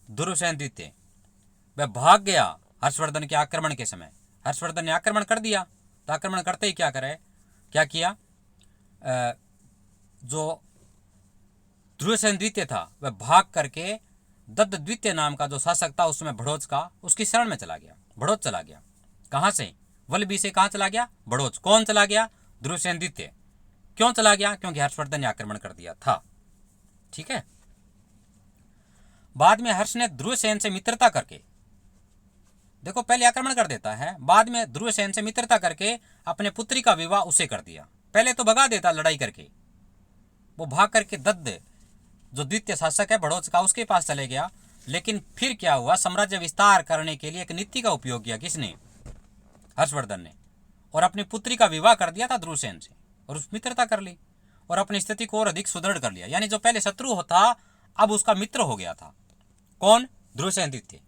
ध्रुवसेन द्वितीय, वह भाग गया हर्षवर्धन के आक्रमण के समय। हर्षवर्धन ने आक्रमण कर दिया, तो आक्रमण करते ही क्या किया? जो ध्रुवसेन द्वितीय था वह भाग करके दत्त द्वितीय नाम का जो शासक था उस समय भड़ोच का, उसकी शरण में चला गया। भड़ोच चला गया। कहाँ से? वल्लभी से कहाँ चला गया? भड़ोच। कौन चला गया? ध्रुवसेन द्वितीय। क्यों चला गया? क्योंकि हर्षवर्धन ने आक्रमण कर दिया था। ठीक है। बाद में हर्ष ने ध्रुवसेन से मित्रता करके, देखो पहले आक्रमण कर देता है, बाद में ध्रुवसेन से मित्रता करके अपने पुत्री का विवाह उसे कर दिया। पहले तो भगा देता लड़ाई करके, वो भाग करके दत्त जो द्वितीय शासक है भड़ोच का, उसके पास चले गया। लेकिन फिर क्या हुआ? साम्राज्य विस्तार करने के लिए एक नीति का उपयोग किया। किसने? हर्षवर्धन ने। और अपनी पुत्री का विवाह कर दिया था ध्रुवसेन से, और उस मित्रता कर ली और अपनी स्थिति को और अधिक सुदृढ़ कर लिया। यानी जो पहले शत्रु होता अब उसका मित्र हो गया था। कौन? ध्रुवसेन द्वितीय।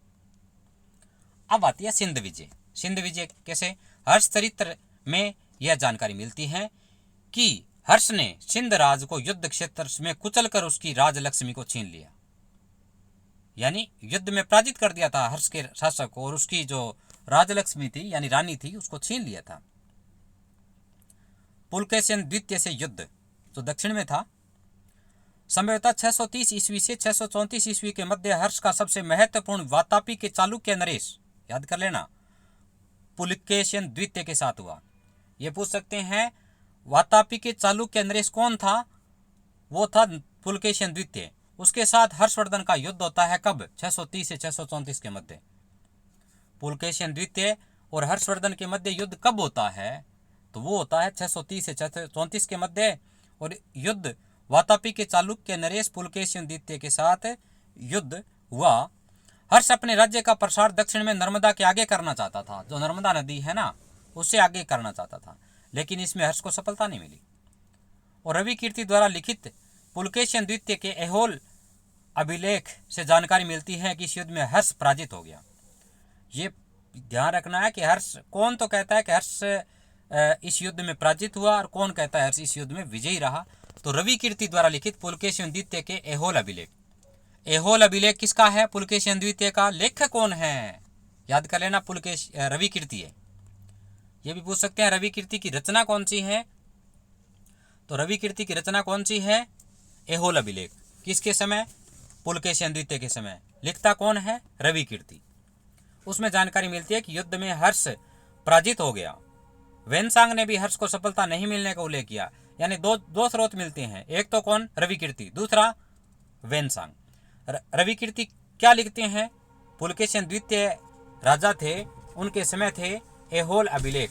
अब आती है सिंध विजय। सिंध विजय कैसे? हर्ष चरित्र में यह जानकारी मिलती है कि हर्ष ने सिंध राज को युद्ध क्षेत्र में कुचलकर उसकी राजलक्ष्मी को छीन लिया। यानी युद्ध में पराजित कर दिया था हर्ष के शासक को, और उसकी जो राजलक्ष्मी थी यानी रानी थी उसको छीन लिया था। पुलकेशिन द्वितीय से युद्ध जो दक्षिण में था, संभवतः 630 ईस्वी से 634 ईस्वी के मध्य हर्ष का सबसे महत्वपूर्ण वातापी के चालुक्य नरेश, याद कर लेना, पुलकेशिन द्वितीय के साथ हुआ। ये पूछ सकते हैं वातापी के चालुक्य नरेश कौन था? वो था पुलकेशिन द्वितीय। उसके साथ हर्षवर्धन का युद्ध होता है कब? 630 से 634 के मध्य। पुलकेशिन द्वितीय और हर्षवर्धन के मध्य युद्ध कब होता है? तो वो होता है 630 से 634 के मध्य। और युद्ध वातापी के चालुक्य नरेश पुलकेशिन द्वितीय के साथ युद्ध हुआ। हर्ष अपने राज्य का प्रसार दक्षिण में नर्मदा के आगे करना चाहता था, जो नर्मदा नदी है ना, उससे आगे करना चाहता था, लेकिन इसमें हर्ष को सफलता नहीं मिली। और रवि कीर्ति द्वारा लिखित पुलकेशिन द्वितीय के ऐहोल अभिलेख से जानकारी मिलती है कि इस युद्ध में हर्ष पराजित हो गया। ये ध्यान रखना है कि हर्ष, कौन तो कहता है कि हर्ष इस युद्ध में पराजित हुआ और कौन कहता है हर्ष इस युद्ध में विजयी रहा। तो रवि कीर्ति द्वारा लिखित पुलकेशिन द्वितीय के ऐहोल अभिलेख। ऐहोल अभिलेख किसका है? पुलकेशिन द्वितीय का। लेखक कौन है? याद कर लेना, रवि कीर्ति है। ये भी पूछ सकते हैं रवि कीर्ति की रचना कौन सी है? तो रवि कीर्ति की रचना कौन सी है? ऐहोल अभिलेख। किसके समय? पुलकेशिन द्वितीय के समय। लिखता कौन है? रवि कीर्ति। उसमें जानकारी मिलती है कि युद्ध में हर्ष पराजित हो गया। वेनसांग ने भी हर्ष को सफलता नहीं मिलने का उल्लेख किया। यानी दो स्रोत मिलते हैं, एक तो कौन? रवि कीर्ति, दूसरा वेनसांग। रवि कीर्ति क्या लिखते हैं? पुलकेशिन द्वितीय राजा थे, उनके समय थे ऐहोल अभिलेख।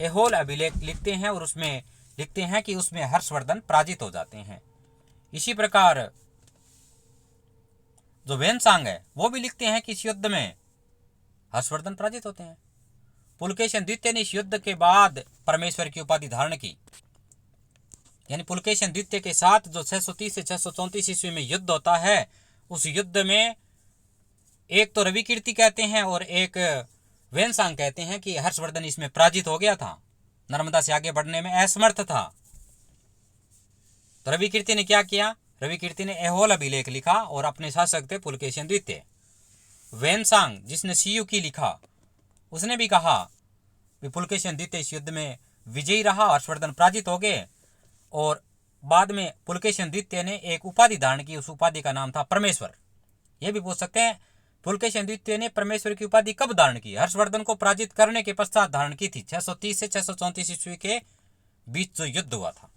ऐहोल अभिलेख लिखते हैं और उसमें लिखते हैं कि उसमें हर्षवर्धन पराजित हो जाते हैं। इसी प्रकार जो वेनसांग है वो भी लिखते हैं कि इस युद्ध में हर्षवर्धन पराजित होते हैं। पुलकेशिन द्वितीय ने इस युद्ध के बाद परमेश्वर की उपाधि धारण की। यानी पुलकेशिन द्वितीय के साथ जो 630 से 634 ईस्वी में युद्ध होता है, उस युद्ध में एक तो रवि कीर्ति कहते हैं और एक वेनसांग कहते हैं कि हर्षवर्धन इसमें पराजित हो गया था, नर्मदा से आगे बढ़ने में असमर्थ था। तो रवि कीर्ति ने क्या किया? रवि कीर्ति ने ऐहोल अभिलेख लिखा और अपने शासक थे पुलकेशिन द्वितीय। वेनसांग जिसने सीयूकी लिखा, उसने भी कहा कि पुलकेशिन द्वितीय इस युद्ध में विजयी रहा, हर्षवर्धन पराजित हो गए। और बाद में पुलकेशिन द्वितीय ने एक उपाधि धारण की, उस उपाधि का नाम था परमेश्वर। यह भी पूछ सकते हैं पुलकेशिन द्वितीय ने परमेश्वर की उपाधि कब धारण की? हर्षवर्धन को पराजित करने के पश्चात धारण की थी, 630 से 634 ईस्वी के बीच जो युद्ध हुआ था।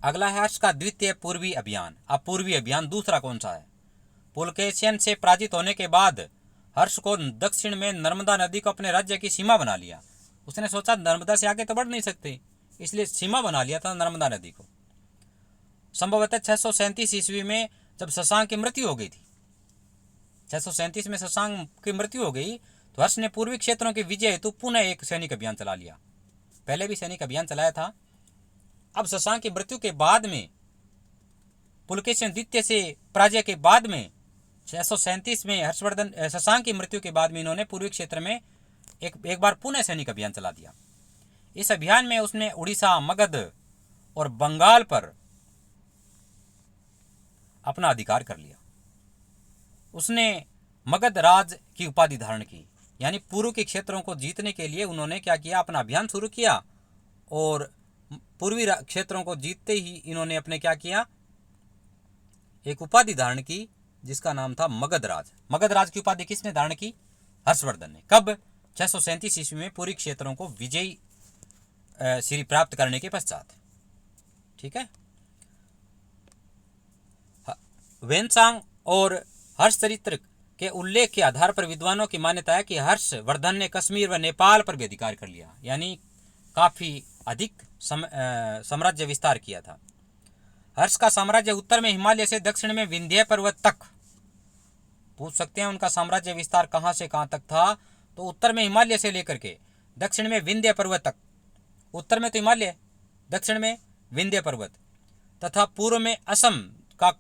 अगला है हर्ष का द्वितीय पूर्वी अभियान। अब पूर्वी अभियान दूसरा कौन सा है? पुलकेशिन से पराजित होने के बाद हर्ष को दक्षिण में नर्मदा नदी को अपने राज्य की सीमा बना लिया। उसने सोचा नर्मदा से आगे तो बढ़ नहीं सकते, इसलिए सीमा बना लिया था नर्मदा नदी को। संभवतः 637 ईस्वी में जब शशांक की मृत्यु हो गई थी, 637 में शशांक की मृत्यु हो गई, तो हर्ष ने पूर्वी क्षेत्रों की विजय हेतु पुनः एक सैनिक अभियान चला लिया। पहले भी सैनिक अभियान चलाया था। अब शशांक की मृत्यु के बाद में, पुलकेशिन द्वितीय से पराजय के बाद में, 637 में हर्षवर्धन शशांक की मृत्यु के बाद में इन्होंने पूर्वी क्षेत्र में एक बार पुनः सैनिक अभियान चला दिया। इस अभियान में उसने उड़ीसा, मगध और बंगाल पर अपना अधिकार कर लिया। उसने मगध राज की उपाधि धारण की। यानी पूर्व के क्षेत्रों को जीतने के लिए उन्होंने क्या किया? अपना अभियान शुरू किया। और पूर्वी क्षेत्रों को जीतते ही इन्होंने अपने क्या किया? एक उपाधि धारण की जिसका नाम था मगध राज। मगध राज की उपाधि किसने धारण की? हर्षवर्धन ने। कब? 637 ईस्वी में पूर्वी क्षेत्रों को विजयी श्री प्राप्त करने के पश्चात। ठीक है। वेनसांग और हर्ष चरित्र के उल्लेख के आधार पर विद्वानों की मान्यता है कि हर्षवर्धन ने कश्मीर व नेपाल पर भी अधिकार कर लिया। यानी काफी अधिक साम्राज्य विस्तार किया था। हर्ष का साम्राज्य उत्तर में हिमालय से दक्षिण में विंध्य पर्वत तक। पूछ सकते हैं उनका साम्राज्य विस्तार कहां से कहां तक था? तो उत्तर में हिमालय से लेकर के दक्षिण में विंध्य पर्वत तक। उत्तर में तो हिमालय, दक्षिण में विंध्य पर्वत, तथा पूर्व में असम का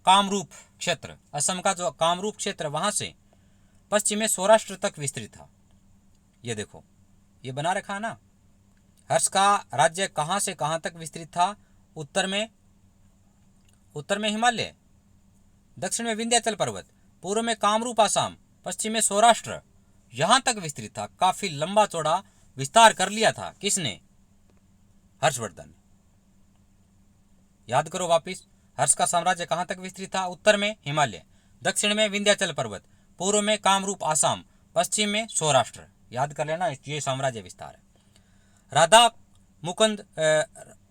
कामरूप क्षेत्र, असम का जो कामरूप क्षेत्र, वहां से पश्चिम में सौराष्ट्र तक विस्तृत था। ये देखो, ये बना रखा है ना। हर्ष का राज्य कहां से कहां तक विस्तृत था? उत्तर में हिमालय, दक्षिण में विंध्याचल पर्वत, पूर्व में कामरूप आसाम, पश्चिम में सौराष्ट्र, यहां तक विस्तृत था। काफी लंबा चौड़ा विस्तार कर लिया था। किसने? हर्षवर्धन। याद करो वापिस, हर्ष का साम्राज्य कहां तक विस्तृत था? उत्तर में हिमालय, दक्षिण में विंध्याचल पर्वत, पूर्व में कामरूप आसाम, पश्चिम में सौराष्ट्र। याद कर लेना, ये साम्राज्य विस्तार है। राधा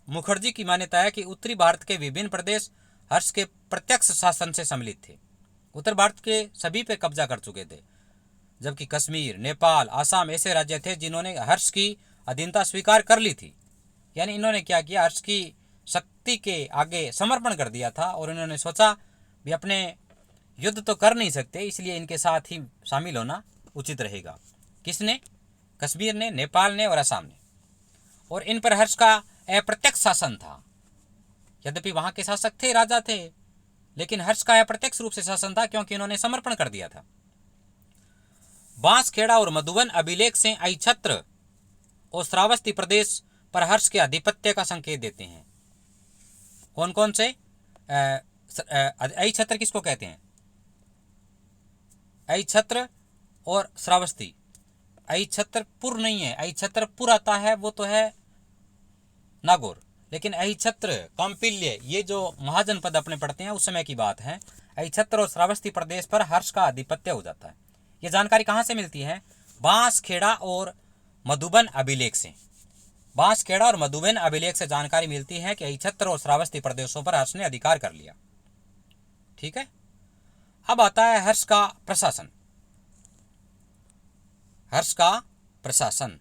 मुखर्जी की मान्यता है कि उत्तरी भारत के विभिन्न प्रदेश हर्ष के प्रत्यक्ष शासन से सम्मिलित थे। उत्तर भारत के सभी पे कब्जा कर चुके थे, जबकि कश्मीर, नेपाल, आसाम ऐसे राज्य थे जिन्होंने हर्ष की अधीनता स्वीकार कर ली थी। यानी इन्होंने क्या किया, हर्ष की शक्ति के आगे समर्पण कर दिया था और इन्होंने सोचा भी अपने युद्ध तो कर नहीं सकते, इसलिए इनके साथ ही शामिल होना उचित रहेगा। किसने? कश्मीर ने, नेपाल ने और असम ने। और इन पर हर्ष का अप्रत्यक्ष शासन था। यद्यपि वहां के शासक थे, राजा थे, लेकिन हर्ष का अप्रत्यक्ष रूप से शासन था क्योंकि इन्होंने समर्पण कर दिया था। बांसखेड़ा और मधुबन अभिलेख से अहिच्छत्र और श्रावस्ती प्रदेश पर हर्ष के आधिपत्य का संकेत देते हैं। कौन कौन से? अहिच्छत्र किसको कहते हैं? अहिच्छत्र और श्रावस्ती। अहिच्छत्रपुर नहीं है, अहिच्छत्रपुर आता है वो तो है नागौर, लेकिन अहिच्छत्र, कौम्पिल्य, ये जो महाजनपद अपने पढ़ते हैं उस समय की बात है। अहिच्छत्र और श्रावस्ती प्रदेश पर हर्ष का आधिपत्य हो जाता है। ये जानकारी कहाँ से मिलती है? बांसखेड़ा और मधुबन अभिलेख से। बांसखेड़ा और मधुबन अभिलेख से जानकारी मिलती है कि अहिच्छत्र और श्रावस्ती प्रदेशों पर हर्ष ने अधिकार कर लिया। ठीक है। अब आता है हर्ष का प्रशासन। हर्ष का प्रशासन।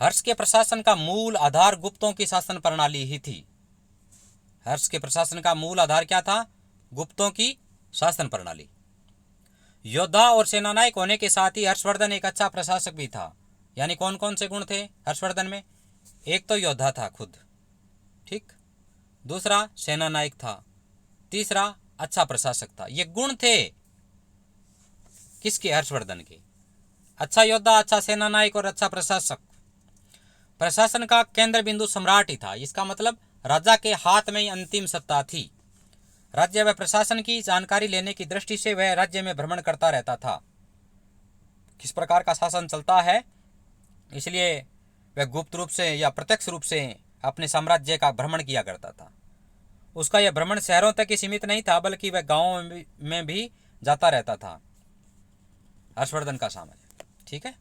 हर्ष के प्रशासन का मूल आधार गुप्तों की शासन प्रणाली ही थी। हर्ष के प्रशासन का मूल आधार क्या था? गुप्तों की शासन प्रणाली। योद्धा और सेनानायक होने के साथ ही हर्षवर्धन एक अच्छा प्रशासक भी था। यानी कौन कौन से गुण थे हर्षवर्धन में? एक तो योद्धा था खुद, ठीक, दूसरा सेनानायक था, तीसरा अच्छा प्रशासक था। ये गुण थे किसके? हर्षवर्धन के। अच्छा योद्धा, अच्छा सेनानायक और अच्छा प्रशासक। प्रशासन का केंद्र बिंदु सम्राट ही था। इसका मतलब राजा के हाथ में ही अंतिम सत्ता थी। राज्य व प्रशासन की जानकारी लेने की दृष्टि से वह राज्य में भ्रमण करता रहता था, किस प्रकार का शासन चलता है, इसलिए वह गुप्त रूप से या प्रत्यक्ष रूप से अपने साम्राज्य का भ्रमण किया करता था। उसका यह भ्रमण शहरों तक ही सीमित नहीं था, बल्कि वह गांवों में भी जाता रहता था। हर्षवर्धन का साम्राज्य, ठीक है।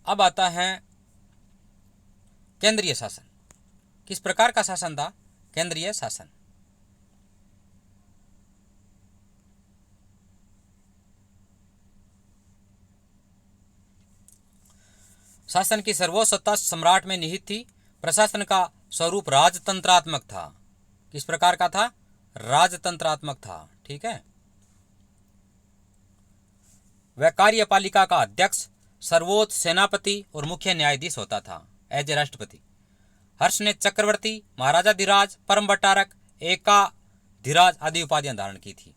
अब आता है केंद्रीय शासन। किस प्रकार का शासन था केंद्रीय शासन? शासन की सर्वोच्च सत्ता सम्राट में निहित थी। प्रशासन का स्वरूप राजतंत्रात्मक था। किस प्रकार का था? राजतंत्रात्मक था, ठीक है। वह कार्यपालिका का अध्यक्ष, सर्वोच्च सेनापति और मुख्य न्यायाधीश होता था एज ए राष्ट्रपति। हर्ष ने चक्रवर्ती, महाराजाधिराज, परम बटारक, एकाधिराज आदि उपाधियां धारण की थी।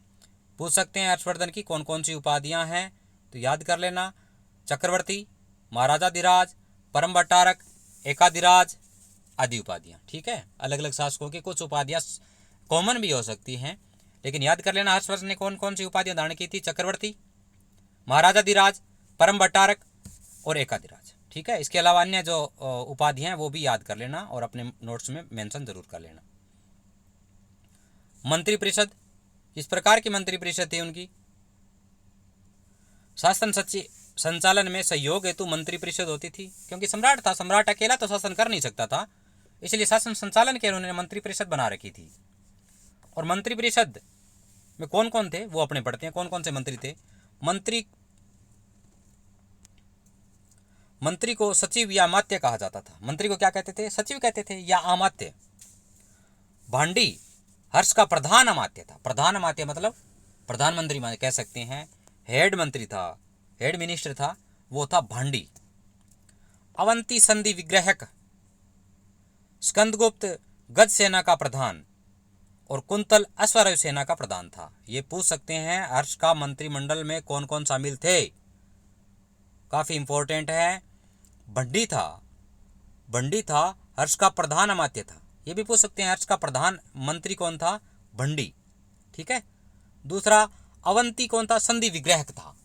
पूछ सकते हैं हर्षवर्धन की कौन कौन सी उपाधियां हैं, तो याद कर लेना, चक्रवर्ती, महाराजाधिराज, परम बटारक, एकाधिराज आदि उपाधियां, ठीक है। अलग अलग शासकों की कुछ उपाधियां कॉमन भी हो सकती हैं, लेकिन याद कर लेना हर्षवर्धन ने कौन कौन सी उपाधियां धारण की थी? चक्रवर्ती, महाराजाधिराज, परम बटारक और एकाधिराज, ठीक है। इसके अलावा अन्य जो उपाधियां हैं वो भी याद कर लेना और अपने नोट्स में मेंशन जरूर कर लेना। मंत्रिपरिषद, इस प्रकार की मंत्रिपरिषद थी उनकी। शासन संचालन में सहयोग हेतु मंत्रिपरिषद होती थी, क्योंकि सम्राट था, सम्राट अकेला तो शासन कर नहीं सकता था, इसलिए शासन संचालन के लिए उन्होंने मंत्रिपरिषद बना रखी थी। और मंत्रिपरिषद में कौन कौन थे वो अपने पढ़ते हैं। कौन कौन से मंत्री थे? मंत्री को सचिव या अमात्य कहा जाता था। मंत्री को क्या कहते थे? सचिव कहते थे या अमात्य। भांडी हर्ष का प्रधान अमात्य था। प्रधान अमात्य मतलब प्रधानमंत्री कह सकते हैं। हेड मंत्री था, हेड मिनिस्टर था, वो था भांडी। अवंती संधि विग्रहक, स्कंदगुप्त गज सेना का प्रधान और कुंतल अश्वारोही सेना का प्रधान था। ये पूछ सकते हैं हर्ष का मंत्रिमंडल में कौन कौन शामिल थे, काफी इंपॉर्टेंट है। बंडी था, हर्ष का प्रधान अमात्य था। ये भी पूछ सकते हैं हर्ष का प्रधान मंत्री कौन था? भंडी, ठीक है। दूसरा अवंती कौन था? संधि विग्रहक था।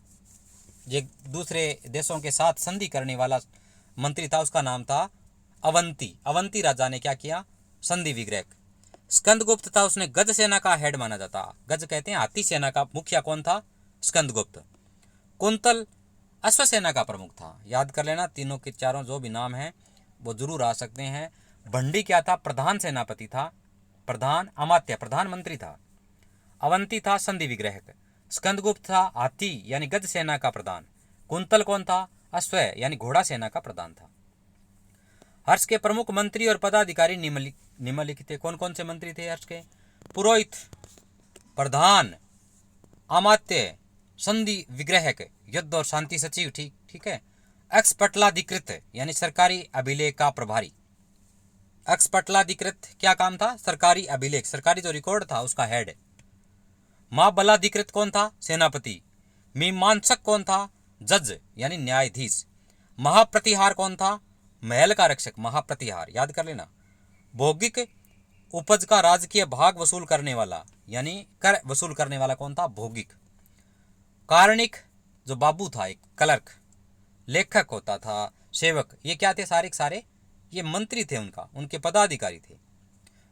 ये दूसरे देशों के साथ संधि करने वाला मंत्री था, उसका नाम था अवंती। अवंती राजा ने क्या किया? संधि विग्रहक। स्कंदगुप्त था, उसने गज सेना का हेड माना जाता। गज कहते हैं हाथी सेना का मुखिया कौन था? स्कंदगुप्त। कुंतल अश्वसेना का प्रमुख था। याद कर लेना, तीनों के चारों जो भी नाम हैं वो जरूर आ सकते हैं। भंडी क्या था? प्रधान सेनापति था। प्रधान अमात्य प्रधानमंत्री था। अवंती था संधि विग्रहक। स्कंदगुप्त था हाथी यानी गज सेना का प्रधान। कुंतल कौन था? अश्व यानी घोड़ा सेना का प्रधान था। हर्ष के प्रमुख मंत्री और पदाधिकारी निम्नलिखित थे। कौन कौन से मंत्री थे हर्ष के? पुरोहित, प्रधान, अमात्य, संधि विग्रहक, युद्ध और शांति सचिव। ठीक है। एक्सपटलाधिकृत यानी सरकारी अभिलेख का प्रभारी। एक्सपटलाधिकृत क्या काम था? सरकारी अभिलेख, सरकारी जो रिकॉर्ड था उसका हेड। महाबलाधिकृत कौन था? सेनापति। मीमांसक कौन था? जज यानी न्यायाधीश। महाप्रतिहार कौन था? महल का रक्षक, महाप्रतिहार। याद कर लेना। भौगिक उपज का राजकीय भाग वसूल करने वाला यानी कर वसूल करने वाला कौन था? भौगिक। कारणिक जो बाबू था, एक क्लर्क। लेखक होता था, सेवक। ये क्या थे? सारे सारे ये मंत्री थे, उनके पदाधिकारी थे।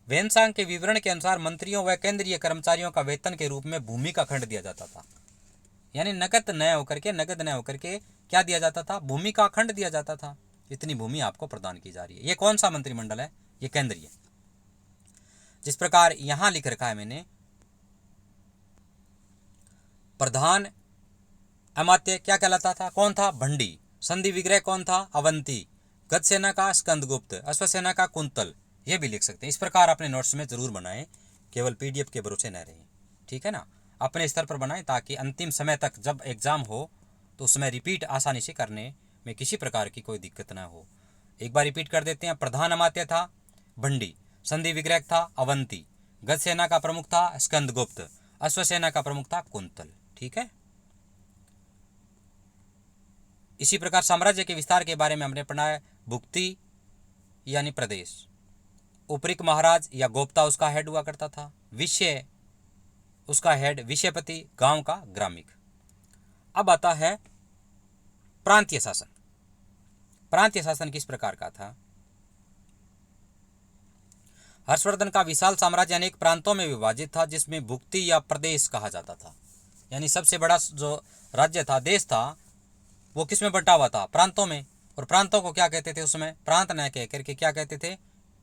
वेनसांग के विवरण के अनुसार मंत्रियों व केंद्रीय कर्मचारियों का वेतन के रूप में भूमि का खंड दिया जाता था। यानी नगद न होकर के क्या दिया जाता था? भूमि का खंड दिया जाता था। इतनी भूमि आपको प्रदान की जा रही है। ये कौन सा मंत्रिमंडल है? ये केंद्रीय। जिस प्रकार यहां लिख रखा है मैंने, प्रधान अमात्य क्या कहलाता था? कौन था? भंडी। संधि विग्रह कौन था? अवंती। गज सेना का स्कंदगुप्त, अश्वसेना का कुंतल। ये भी लिख सकते हैं। इस प्रकार अपने नोट्स में जरूर बनाएं, केवल पीडीएफ के भरोसे न रहें। ठीक है ना? अपने स्तर पर बनाएं ताकि अंतिम समय तक जब एग्जाम हो तो उसमें रिपीट आसानी से करने में किसी प्रकार की कोई दिक्कत ना हो। एक बार रिपीट कर देते हैं। प्रधान अमात्य था भंडी, संधि विग्रह था अवंती, गज सेना का प्रमुख था स्कंदगुप्त, अश्वसेना का प्रमुख था कुंतल। ठीक है। इसी प्रकार साम्राज्य के विस्तार के बारे में हमने पढ़ा है। भुक्ति यानी प्रदेश, उपरिक महाराज या गोप्ता उसका हेड हुआ करता था। विषय उसका हेड विषयपति, गांव का ग्रामिक। अब आता है प्रांतीय शासन। प्रांतीय शासन किस प्रकार का था? हर्षवर्धन का विशाल साम्राज्य अनेक प्रांतों में विभाजित था, जिसमें भुक्ति या प्रदेश कहा जाता था। यानी सबसे बड़ा जो राज्य था, देश था, वो किस में बटा हुआ था? प्रांतों में। और प्रांतों को क्या कहते थे? उसमें प्रांत न कह करके क्या कहते थे?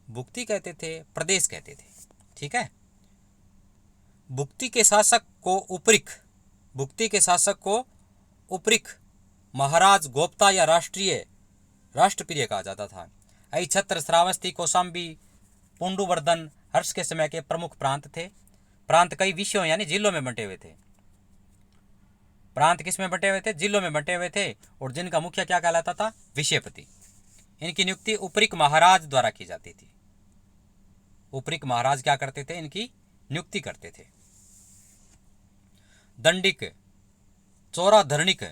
भुक्ति कहते थे, प्रदेश कहते थे। ठीक है। भुक्ति के शासक को उपरिक महाराज, गोप्ता या राष्ट्रप्रिय कहा जाता था। अहिछत्र, श्रावस्ती, कौशाम्बी, पुंडुवर्धन हर्ष के समय के प्रमुख प्रांत थे। प्रांत कई विषयों यानी जिलों में बंटे हुए थे। प्रांत किस में बंटे हुए थे? जिलों में बंटे हुए थे। और जिनका मुखिया क्या कहलाता था? विषयपति। इनकी नियुक्ति उपरिक महाराज द्वारा की जाती थी। उपरिक महाराज क्या करते थे? इनकी नियुक्ति करते थे। दंडिक, चौराधरणिक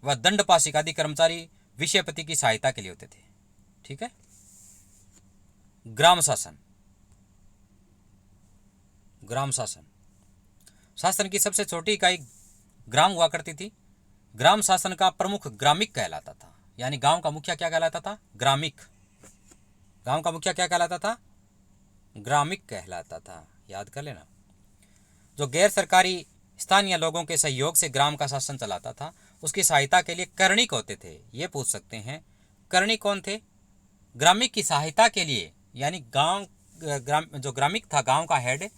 व दंडपाशिक आदि कर्मचारी विषयपति की सहायता के लिए होते थे। ठीक है। ग्राम शासन। शासन की सबसे छोटी इकाई ग्राम हुआ करती थी। ग्राम शासन का प्रमुख ग्रामिक कहलाता था। यानी गांव का मुखिया क्या कहलाता था? ग्रामिक। गांव का मुखिया क्या कहलाता था? ग्रामिक कहलाता था। याद कर लेना। जो गैर सरकारी स्थानीय लोगों के सहयोग से ग्राम का शासन चलाता था, उसकी सहायता के लिए कर्णिक होते थे। ये पूछ सकते हैं, कर्णिक कौन थे? ग्रामिक की सहायता के लिए, यानी जो ग्रामिक था, गांव का हेड,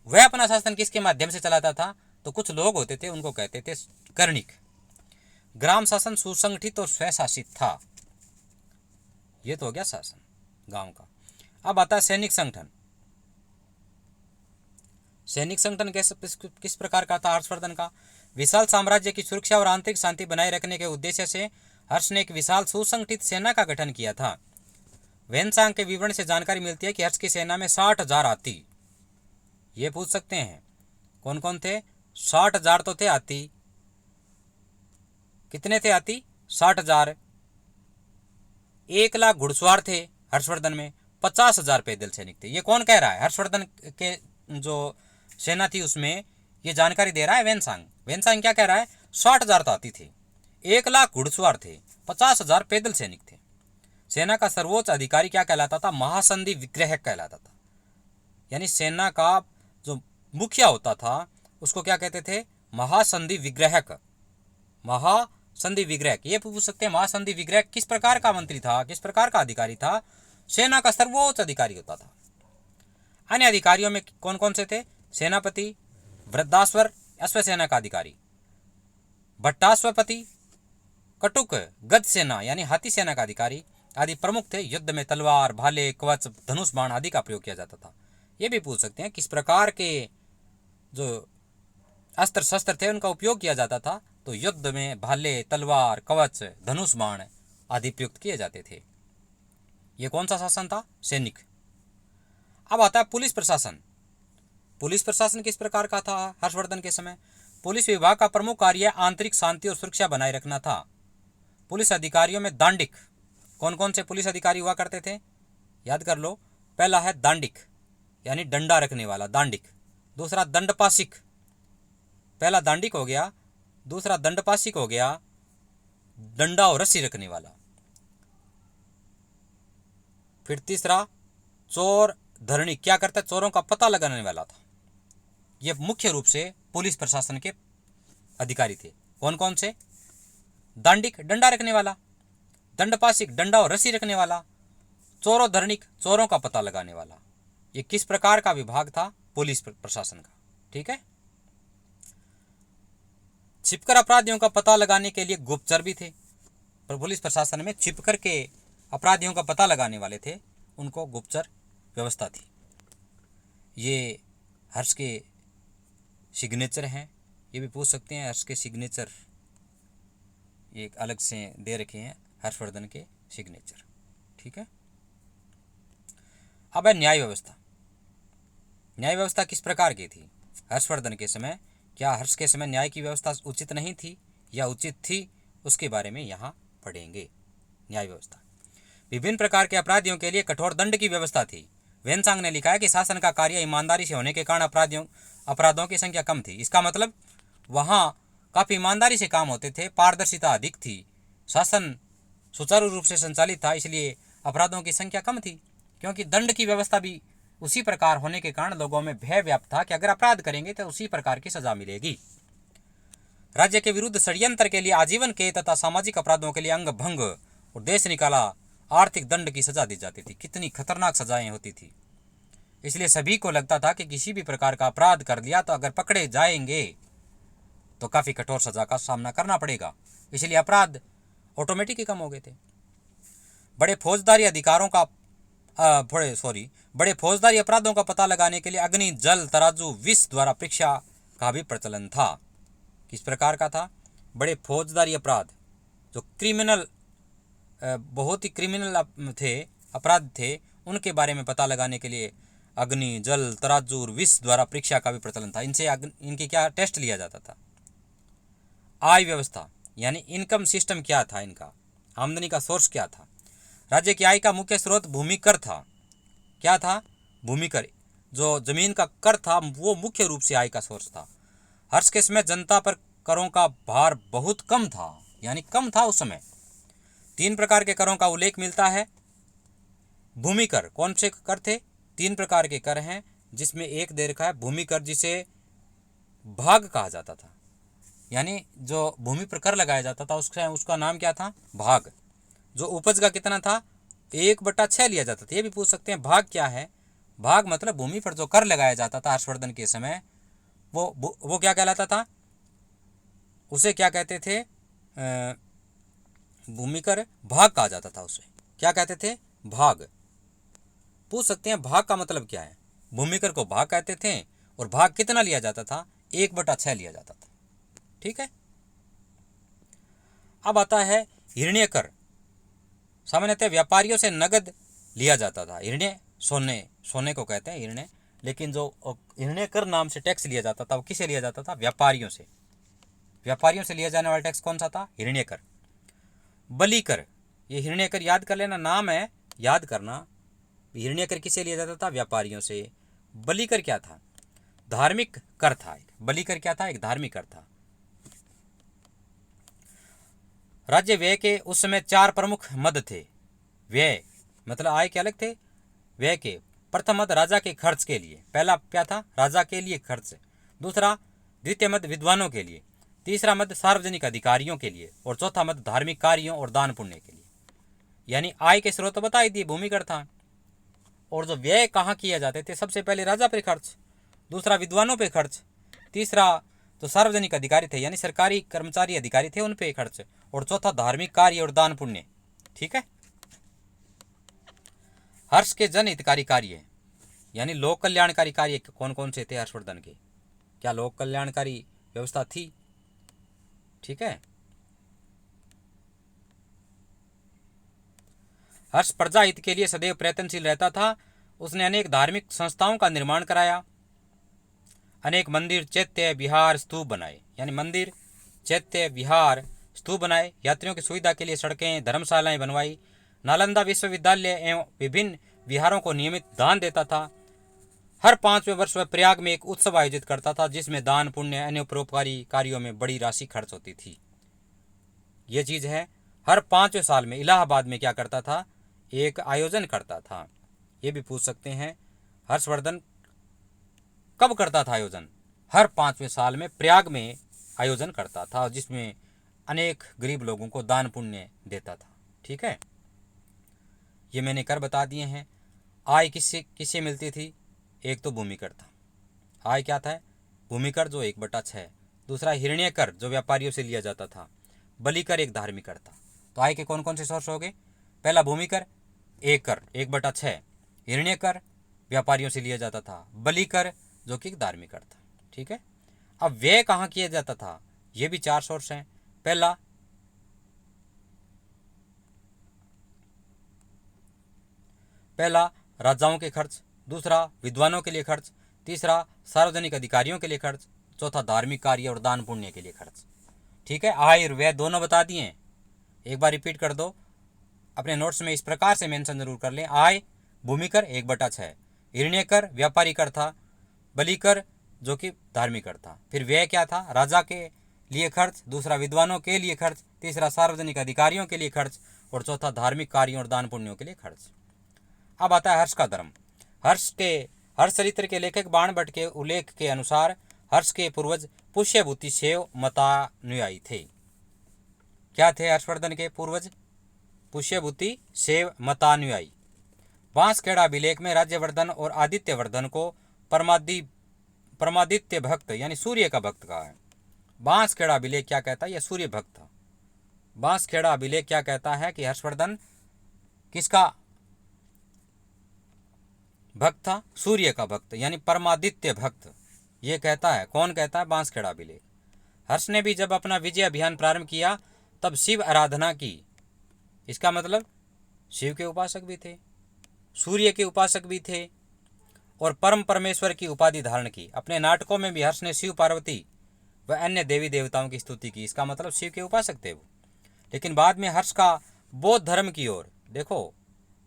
वह अपना शासन किसके माध्यम से चलाता था? तो कुछ लोग होते थे, उनको कहते थे कर्णिक। ग्राम शासन सुसंगठित और स्वशासित था। ये तो हो गया शासन गांव का। अब आता है सैनिक संगठन। सैनिक संगठन किस प्रकार का था हर्षवर्धन का? विशाल साम्राज्य की सुरक्षा और आंतरिक शांति बनाए रखने के उद्देश्य से हर्ष ने एक विशाल सुसंगठित सेना का गठन किया था। वेनसांग के विवरण से जानकारी मिलती है कि हर्ष की सेना में 60,000 हाथी। ये पूछ सकते हैं कौन कौन थे? 60,000 तो थे हाथी। कितने थे हाथी? 60,000। 1 लाख घुड़सवार थे हर्षवर्धन में। 50,000 पैदल सैनिक थे। ये कौन कह रहा है? हर्षवर्धन के जो सेना थी उसमें ये जानकारी दे रहा है वेनसांग। वेनसांग क्या कह रहा है? 60,000 तो हाथी थे, 1 लाख घुड़सवार थे, 50,000 पैदल सैनिक थे। सेना का सर्वोच्च अधिकारी क्या कहलाता था? महासंधि विग्रहक कहलाता था। यानी सेना का जो मुखिया होता था उसको क्या कहते थे? महासंधि विग्रहक। संधि विग्रह, ये पूछ सकते हैं महासंधि विग्रह किस प्रकार का मंत्री था, किस प्रकार का अधिकारी था? सेना का सर्वोच्च अधिकारी होता था। अन्य अधिकारियों में कौन कौन से थे? सेनापति, वृद्धाश्वर अश्वसेना का अधिकारी, भट्टाश्वपति, कटुक गज सेना यानी हाथी सेना का अधिकारी आदि प्रमुख थे। युद्ध में तलवार, भाले, कवच, धनुष बाण आदि का प्रयोग किया जाता था। ये भी पूछ सकते हैं किस प्रकार के जो अस्त्र शस्त्र थे उनका उपयोग किया जाता था। तो युद्ध में भाले, तलवार, कवच, धनुष बाण आदि प्रयुक्त किए जाते थे। ये कौन सा शासन था? सैनिक। अब आता है पुलिस प्रशासन। पुलिस प्रशासन किस प्रकार का था हर्षवर्धन के समय? पुलिस विभाग का प्रमुख कार्य आंतरिक शांति और सुरक्षा बनाए रखना था। पुलिस अधिकारियों में दांडिक, कौन कौन से पुलिस अधिकारी हुआ करते थे? याद कर लो। पहला है दांडिक यानी डंडा रखने वाला, दांडिक। दूसरा दंडपाशिक, पहला दांडिक हो गया, दूसरा दंडपाशिक हो गया, डंडा और रस्सी रखने वाला। फिर तीसरा चोर धरणी, क्या करता? चोरों का पता लगाने वाला था। ये मुख्य रूप से पुलिस प्रशासन के अधिकारी थे। कौन कौन से? दांडिक, डंडा रखने वाला, दंडपाशिक, डंडा और रस्सी रखने वाला, चोरों धरणिक, चोरों का पता लगाने वाला। ये किस प्रकार का विभाग था? पुलिस प्रशासन का। ठीक है। छिपकर अपराधियों का पता लगाने के लिए गुप्तचर भी थे। पर पुलिस प्रशासन में छिपकर के अपराधियों का पता लगाने वाले थे, उनको गुप्तचर व्यवस्था थी। ये हर्ष के सिग्नेचर हैं, ये भी पूछ सकते हैं। हर्ष के सिग्नेचर एक अलग से दे रखे हैं, हर्षवर्धन के सिग्नेचर। ठीक है। अब है न्याय व्यवस्था। न्याय व्यवस्था किस प्रकार की थी हर्षवर्धन के समय? क्या हर्ष के समय न्याय की व्यवस्था उचित नहीं थी या उचित थी? उसके बारे में यहाँ पढ़ेंगे। न्याय व्यवस्था, विभिन्न प्रकार के अपराधियों के लिए कठोर दंड की व्यवस्था थी। वेनसांग ने लिखा है कि शासन का कार्य ईमानदारी से होने के कारण अपराधों की संख्या कम थी। इसका मतलब वहाँ काफ़ी ईमानदारी से काम होते थे, पारदर्शिता अधिक थी, शासन सुचारू रूप से संचालित था, इसलिए अपराधों की संख्या कम थी। क्योंकि दंड की व्यवस्था भी उसी प्रकार होने के कारण लोगों में भय व्याप्त था कि अगर अपराध करेंगे तो उसी प्रकार की सजा मिलेगी। राज्य के विरुद्ध षड्यंत्र के लिए आजीवन कैद तथा सामाजिक अपराधों के लिए अंग भंग और देश निकाला आर्थिक दंड की सजा दी जाती थी। कितनी खतरनाक सजाएं होती थी। इसलिए सभी को लगता था कि किसी भी प्रकार का अपराध कर दिया तो अगर पकड़े जाएंगे तो काफ़ी कठोर सजा का सामना करना पड़ेगा। इसलिए अपराध ऑटोमेटिक ही कम हो गए थे। बड़े फौजदारी अपराधों का पता लगाने के लिए अग्नि, जल, तराजू, विष द्वारा परीक्षा का भी प्रचलन था। किस प्रकार का था? बड़े फौजदारी अपराध जो क्रिमिनल, बहुत ही क्रिमिनल थे, अपराध थे, उनके बारे में पता लगाने के लिए अग्नि, जल, तराजू और विष द्वारा परीक्षा का भी प्रचलन था। इनसे इनके क्या टेस्ट लिया जाता था। आय व्यवस्था यानी इनकम सिस्टम क्या था, इनका आमदनी का सोर्स क्या था? राज्य की आय का मुख्य स्रोत भूमि कर था। क्या था? भूमि कर, जो जमीन का कर था वो मुख्य रूप से आय का सोर्स था। हर्ष के समय जनता पर करों का भार बहुत कम था, यानी कम था उस समय। 3 प्रकार के करों का उल्लेख मिलता है। भूमि कर, कौन से कर थे? 3 प्रकार के कर हैं, जिसमें एक दे रखा है भूमि कर, जिसे भाग कहा जाता था। यानी जो भूमि पर कर लगाया जाता था उसका नाम क्या था? भाग। जो उपज का कितना था? 1/6 लिया जाता था। ये भी पूछ सकते हैं भाग क्या है? भाग मतलब भूमि पर जो कर लगाया जाता था हर्षवर्धन के समय, वो क्या कहलाता था? उसे क्या कहते थे? भूमि कर भाग कहा जाता था। उसे क्या कहते थे? भाग। पूछ सकते हैं भाग का मतलब क्या है? भूमि कर को भाग कहते थे और भाग कितना लिया जाता था? 1/6 लिया जाता था। ठीक है। अब आता है हिरण्य कर। सामान्यतः व्यापारियों से नगद लिया जाता था। हिरण्य सोने को कहते हैं हिरण्य, लेकिन जो हिरण्य कर नाम से टैक्स लिया जाता था वो किसे लिया जाता था? व्यापारियों से। व्यापारियों से लिया जाने वाला टैक्स कौन सा था? हिरण्य कर। बलि कर, ये हिरण्य कर याद कर लेना, नाम है, याद करना। हिरण्य कर किसे लिया जाता था? व्यापारियों से। बलि कर क्या था? धार्मिक कर था। बलि कर क्या था? एक धार्मिक कर था। राज्य व्यय के उस समय 4 प्रमुख मद थे। व्यय मतलब आय के अलग थे, व्यय के। प्रथम मद राजा के खर्च के लिए। पहला क्या था? राजा के लिए खर्च। दूसरा द्वितीय मद विद्वानों के लिए। तीसरा मद सार्वजनिक अधिकारियों के लिए और चौथा मद धार्मिक कार्यों और दान पुण्य के लिए। यानी आय के स्रोत बताई दिए, भूमिकर था। और जो व्यय कहाँ किए जाते थे, सबसे पहले राजा पे खर्च, दूसरा विद्वानों पे खर्च, तीसरा तो सार्वजनिक अधिकारी थे यानी सरकारी कर्मचारी अधिकारी थे उन पे खर्च, और चौथा धार्मिक कार्य और दान पुण्य। ठीक है। हर्ष के जन हितकारी कार्य यानी लोक कल्याणकारी कार्य कौन कौन से थे हर्षवर्धन के? क्या लोक कल्याणकारी व्यवस्था थी? ठीक है। हर्ष प्रजा हित के लिए सदैव प्रयत्नशील रहता था। उसने अनेक धार्मिक संस्थाओं का निर्माण कराया, अनेक मंदिर, चैत्य, विहार, स्तूप बनाए। यानी मंदिर, चैत्य, विहार, स्तूप बनाए। यात्रियों की सुविधा के लिए सड़कें, धर्मशालाएं बनवाई। नालंदा विश्वविद्यालय एवं विभिन्न विहारों को नियमित दान देता था। हर 5वें वर्ष वह प्रयाग में एक उत्सव आयोजित करता था जिसमें दान पुण्य अन्य परोपकारी कार्यों में बड़ी राशि खर्च होती थी। ये चीज है। हर 5वें साल में इलाहाबाद में क्या करता था? एक आयोजन करता था। ये भी पूछ सकते हैं हर्षवर्धन कब करता था आयोजन? हर 5वें साल में प्रयाग में आयोजन करता था जिसमें अनेक गरीब लोगों को दान पुण्य देता था। ठीक है। ये मैंने कर बता दिए हैं। आय किससे किससे मिलती थी? एक तो भूमिकर था। आय क्या था? भूमिकर जो 1/6। दूसरा हिरण्यकर जो व्यापारियों से लिया जाता था। बलिकर एक धार्मिक कर था। तो आय के कौन कौन से सोर्स हो गए? पहला भूमिकर 1/6, हिरण्यकर व्यापारियों से लिया जाता था, बलिकर जो कि धार्मिक कर था। ठीक है। अब व्यय कहाँ किया जाता था? ये भी 4 सोर्स हैं। पहला राजाओं के खर्च, दूसरा विद्वानों के लिए खर्च, तीसरा सार्वजनिक अधिकारियों के लिए खर्च, चौथा धार्मिक कार्य और दान पुण्य के लिए खर्च। ठीक है। आय और व्यय दोनों बता दिए। एक बार रिपीट कर दो, अपने नोट्स में इस प्रकार से मेंशन जरूर कर लें। आय भूमिकर 1/6, हिरण्यकर व्यापारी कर था, बलिकर जो कि धार्मिक कर था। फिर व्यय क्या था? राजा के लिए खर्च, दूसरा विद्वानों के लिए खर्च, तीसरा सार्वजनिक अधिकारियों के लिए खर्च और चौथा धार्मिक कार्यों और दान पुण्यों के लिए खर्च। अब आता है हर्ष का धर्म। हर्ष चरित्र के लेखक बाणभट्ट के उल्लेख के अनुसार हर्ष के पूर्वज पुष्यभूति शैव मतानुयायी थे। क्या थे हर्षवर्धन के पूर्वज? पुष्यभूति शैव मतानुयायी। बांसखेड़ा अभिलेख में राज्यवर्धन और आदित्यवर्धन को परमादित्य भक्त यानी सूर्य का भक्त कहा है। बांसखेड़ा अभिलेख क्या कहता है? यह सूर्य भक्त था। बांसखेड़ा अभिलेख क्या कहता है कि हर्षवर्धन किसका भक्त था? सूर्य का भक्त यानी परमादित्य भक्त। ये कहता है। कौन कहता है? बांसखेड़ा अभिलेख। हर्ष ने भी जब अपना विजय अभियान प्रारंभ किया तब शिव आराधना की। इसका मतलब शिव के उपासक भी थे, सूर्य के उपासक भी थे और परम परमेश्वर की उपाधि धारण की। अपने नाटकों में भी हर्ष ने शिव, पार्वती व अन्य देवी देवताओं की स्तुति की। इसका मतलब शिव के उपासक थे वो। लेकिन बाद में हर्ष का बौद्ध धर्म की ओर, देखो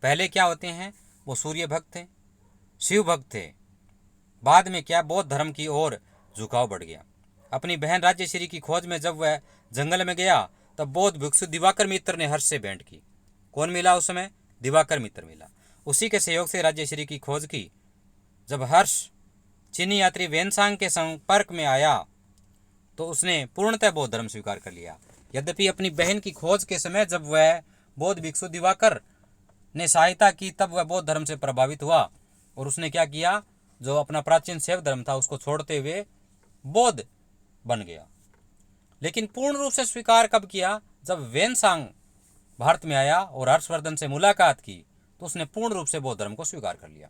पहले क्या होते हैं? वो सूर्य भक्त थे, शिव भक्त थे। बाद में क्या? बौद्ध धर्म की ओर झुकाव बढ़ गया। अपनी बहन राज्यश्री की खोज में जब वह जंगल में गया तब बौद्ध भिक्षु दिवाकर मित्र ने हर्ष से भेंट की। कौन मिला उस समय? दिवाकर मित्र मिला। उसी के सहयोग से राज्यश्री की खोज की। जब हर्ष चीनी यात्री वेनसांग के संपर्क में आया तो उसने पूर्णतः बौद्ध धर्म स्वीकार कर लिया। यद्यपि अपनी बहन की खोज के समय जब वह बौद्ध भिक्षु दिवाकर ने सहायता की तब वह बौद्ध धर्म से प्रभावित हुआ और उसने क्या किया? जो अपना प्राचीन शैव धर्म था उसको छोड़ते हुए बौद्ध बन गया। लेकिन पूर्ण रूप से स्वीकार कब किया? जब वेनसांग भारत में आया और हर्षवर्धन से मुलाकात की तो उसने पूर्ण रूप से बौद्ध धर्म को स्वीकार कर लिया।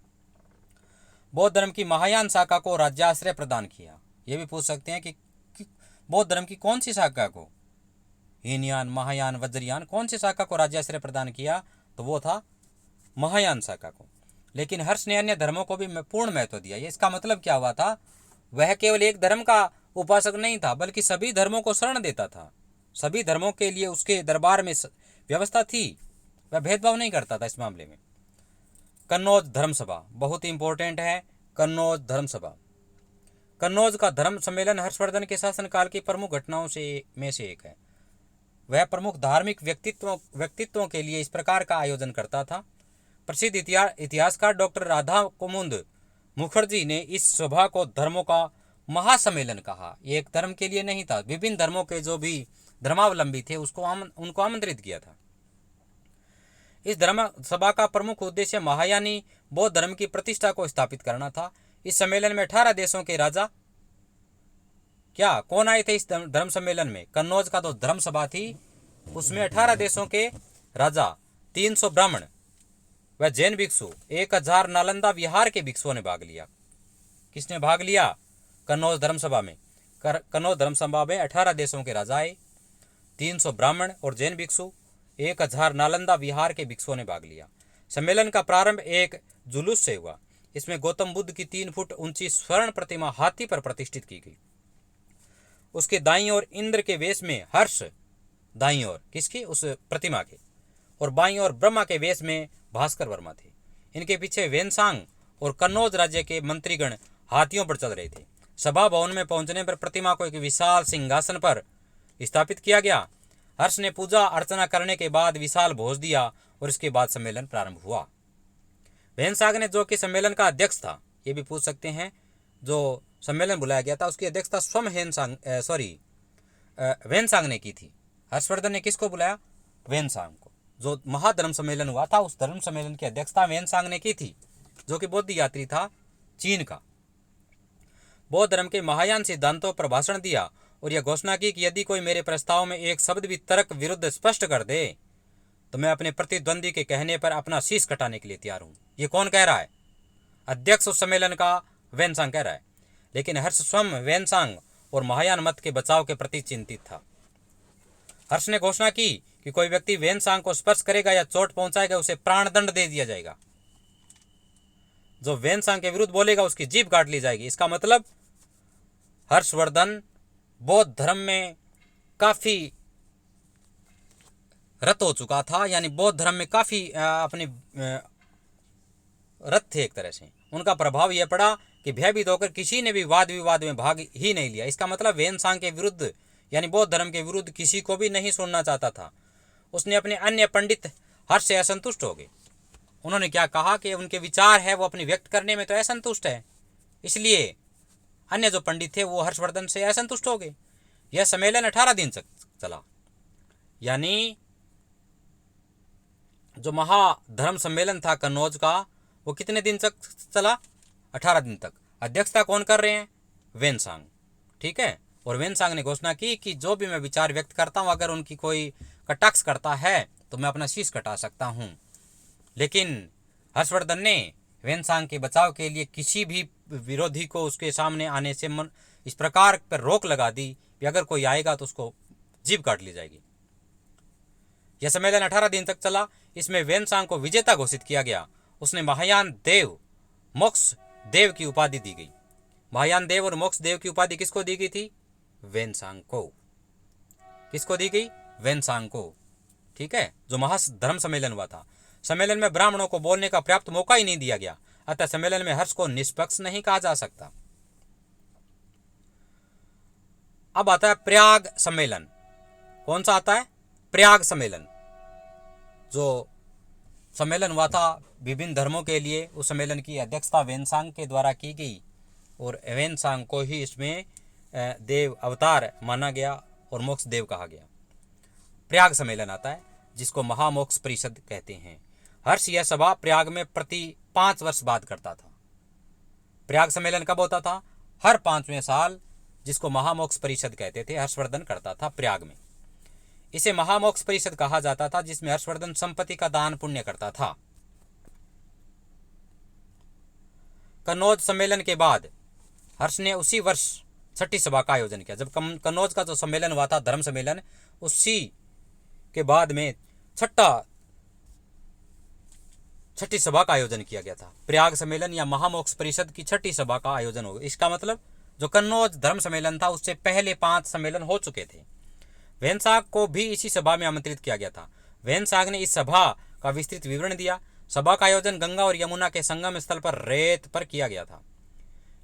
बौद्ध धर्म की महायान शाखा को राज्याश्रय प्रदान किया। ये भी पूछ सकते हैं कि बौद्ध धर्म की कौन सी शाखा को, हीनयान, महायान, वज्रयान, कौन सी शाखा को राज्याश्रय प्रदान किया? तो वो था महायान शाखा को। लेकिन हर्ष ने अन्य धर्मों को भी पूर्ण महत्व दिया। इसका मतलब क्या हुआ था? वह केवल एक धर्म का उपासक नहीं था बल्कि सभी धर्मों को शरण देता था। सभी धर्मों के लिए उसके दरबार में व्यवस्था थी। वह भेदभाव नहीं करता था इस मामले में। कन्नौज धर्मसभा बहुत ही इंपॉर्टेंट है। कन्नौज धर्मसभा, कन्नौज का धर्म सम्मेलन हर्षवर्धन के शासनकाल की प्रमुख घटनाओं में से एक है। वह प्रमुख धार्मिक व्यक्तित्वों के लिए इस प्रकार का आयोजन करता था। प्रसिद्ध इतिहासकार डॉक्टर राधा कुमुद मुखर्जी ने इस सभा को धर्मों का महासम्मेलन कहा। ये एक धर्म के लिए नहीं था, विभिन्न धर्मों के जो भी धर्मावलंबी थे उनको आमंत्रित किया था। इस धर्म सभा का प्रमुख उद्देश्य महायानी बौद्ध धर्म की प्रतिष्ठा को स्थापित करना था। इस सम्मेलन में 18 देशों के राजा क्या कौन आए थे इस धर्म सम्मेलन में? कन्नौज का तो धर्म सभा थी, उसमें 18 देशों के राजा, 300 ब्राह्मण व जैन भिक्षु, 1000 नालंदा विहार के भिक्षुओं ने भाग लिया। किसने भाग लिया? कन्नौज धर्म सभा में। कन्नौज धर्म सभा में 18 देशों के राजा आए, 300 ब्राह्मण और जैन भिक्षु, 1000 नालंदा विहार के भिक्षुओं ने भाग लिया। सम्मेलन का प्रारंभ एक जुलूस से हुआ। इसमें गौतम बुद्ध की 3 फुट ऊंची स्वर्ण प्रतिमा हाथी पर प्रतिष्ठित की गई। उसके दाईं ओर इंद्र के वेश में हर्ष, दाईं ओर किसकी? उस प्रतिमा के, और बाईं ओर ब्रह्मा के वेश में भास्कर वर्मा थे। इनके पीछे वेनसांग और कन्नौज राज्य के मंत्रीगण हाथियों पर चल रहे थे। सभा भवन में पहुंचने पर प्रतिमा को एक विशाल सिंहासन पर स्थापित किया गया। हर्ष ने पूजा अर्चना करने के बाद विशाल भोज दिया और इसके बाद सम्मेलन प्रारंभ हुआ। वेनसांग ने, जो कि सम्मेलन का अध्यक्ष था, ये भी पूछ सकते हैं, जो सम्मेलन बुलाया गया था उसकी अध्यक्षता स्वयं वेनसांग ने की थी। हर्षवर्धन ने किसको बुलाया? वेनसांग को। जो महाधर्म सम्मेलन हुआ था उस धर्म सम्मेलन की अध्यक्षता वेनसांग ने की थी, जो कि बौद्ध यात्री था चीन का। बौद्ध धर्म के महायान सिद्धांतों पर भाषण दिया और यह घोषणा की कि यदि कोई मेरे प्रस्ताव में एक शब्द भी तर्क विरुद्ध स्पष्ट कर दे तो मैं अपने प्रतिद्वंदी के कहने पर अपना शीश कटाने के लिए तैयार हूं। ये कौन कह रहा है? अध्यक्ष उस सम्मेलन का वेनसांग कह रहा है। लेकिन हर्ष स्वयं वेनसांग और महायान मत के बचाव के प्रति चिंतित था। हर्ष ने घोषणा की कि कोई व्यक्ति वेनसांग को स्पर्श करेगा या चोट पहुंचाएगा उसे प्राणदंड दे दिया जाएगा। जो वेनसांग के विरुद्ध बोलेगा उसकी जीभ काट ली जाएगी। इसका मतलब हर्षवर्धन बौद्ध धर्म में काफी रत हो चुका था, यानी बौद्ध धर्म में काफी अपने रत थे एक तरह से। उनका प्रभाव यह पड़ा कि भयभीत होकर किसी ने भी वाद विवाद में भाग ही नहीं लिया। इसका मतलब वेनसांग के विरुद्ध यानी बौद्ध धर्म के विरुद्ध किसी को भी नहीं सुनना चाहता था। उसने अपने अन्य पंडित हर्ष से असंतुष्ट हो गए। उन्होंने क्या कहा कि उनके विचार है वो अपनी व्यक्त करने में तो असंतुष्ट है, इसलिए अन्य जो पंडित थे वो हर्षवर्धन से असंतुष्ट हो गए। यह सम्मेलन 18 दिन तक चला, यानी जो महाधर्म सम्मेलन था कन्नौज का वो कितने दिन तक चला? 18 दिन तक। अध्यक्षता कौन कर रहे हैं? वेनसांग, ठीक है। और वेनसांग ने घोषणा की कि जो भी मैं विचार व्यक्त करता हूं अगर उनकी कोई कटाक्ष करता है तो मैं अपना शीश कटा सकता हूं। लेकिन हर्षवर्धन ने वेनसांग के बचाव के लिए किसी भी विरोधी को उसके सामने आने से इस प्रकार पर रोक लगा दी कि अगर कोई आएगा तो उसको जीभ काट ली जाएगी। यह सम्मेलन 18 दिन तक चला। इसमें वेनसांग को विजेता घोषित किया गया। उसने महायान देव, मोक्ष देव की उपाधि दी गई। महायान देव और मोक्ष देव की उपाधि किसको दी गई थी? वेनसांग को। किसको दी गई? वेनसांग को, ठीक है, जो महाधर्म सम्मेलन हुआ था। सम्मेलन में ब्राह्मणों को बोलने का पर्याप्त मौका ही नहीं दिया गया, अतः सम्मेलन में हर्ष को निष्पक्ष नहीं कहा जा सकता। अब आता है प्रयाग सम्मेलन। कौन सा आता है? प्रयाग सम्मेलन। जो सम्मेलन हुआ था विभिन्न धर्मों के लिए, उस सम्मेलन की अध्यक्षता वेनसांग के द्वारा की गई और वेनसांग को ही इसमें देव अवतार माना गया और मोक्ष देव कहा गया। प्रयाग सम्मेलन आता है जिसको महामोक्ष परिषद कहते हैं। हर्ष यह सभा प्रयाग में प्रति 5 वर्ष बाद करता था। प्रयाग सम्मेलन कब होता था? हर 5वें साल, जिसको महामोक्ष परिषद कहते थे। हर्षवर्धन करता था प्रयाग में। इसे महामोक्ष परिषद कहा जाता था, जिसमें हर्षवर्धन संपत्ति का दान पुण्य करता था। कन्नौज सम्मेलन के बाद हर्ष ने उसी वर्ष छठी सभा का आयोजन किया। जब कन्नौज का जो सम्मेलन हुआ था धर्म सम्मेलन, उसी के बाद में छठी सभा का आयोजन किया गया था। प्रयाग सम्मेलन या महामोक्ष परिषद की छठी सभा का आयोजन हो गया। इसका मतलब जो कन्नौज धर्म सम्मेलन था उससे पहले 5 सम्मेलन हो चुके थे। वेनसांग को भी इसी सभा में आमंत्रित किया गया था। वेनसांग ने इस सभा का विस्तृत विवरण दिया। सभा का आयोजन गंगा और यमुना के संगम स्थल पर रेत पर किया गया था।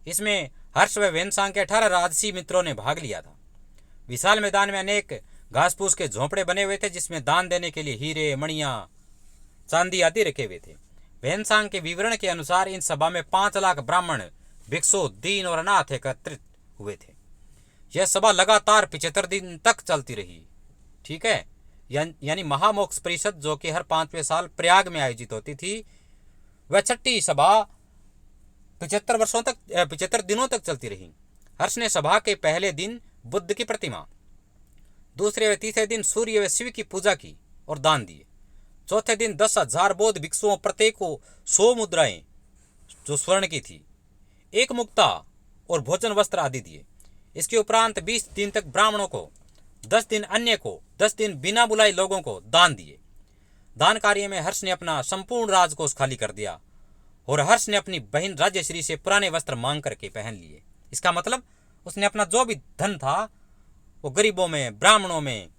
इसमें हर्ष व वेनसांग के 18 राजसी मित्रों ने भाग लिया था। विशाल मैदान में अनेक घास फूस के झोंपड़े बने हुए थे, जिसमें दान देने के लिए हीरे, मणियां, चांदी आदि रखे हुए थे। वेनसांग के विवरण के अनुसार इन सभा में 5 लाख ब्राह्मण, भिक्षु, दीन और अनाथ एकत्रित हुए थे। यह सभा लगातार 75 दिन तक चलती रही। ठीक है, यानी महामोक्ष परिषद जो कि हर 5वें साल प्रयाग में आयोजित होती थी, वह छठी सभा 75 दिनों तक चलती रही। हर्ष ने सभा के पहले दिन बुद्ध की प्रतिमा, दूसरे व तीसरे दिन सूर्य व शिव की पूजा की और दान दिए। चौथे दिन 10,000 बौद्ध भिक्षुओं प्रत्येक को 100 मुद्राएं जो स्वर्ण की थी, एक मुक्ता और भोजन वस्त्र आदि दिए। इसके उपरांत 20 दिन तक ब्राह्मणों को, 10 दिन अन्य को, 10 दिन बिना बुलाए लोगों को दान दिए। दान कार्य में हर्ष ने अपना संपूर्ण राजकोष खाली कर दिया और हर्ष ने अपनी बहन राजश्री से पुराने वस्त्र मांग करके पहन लिए। इसका मतलब उसने अपना जो भी धन था वो गरीबों में, ब्राह्मणों में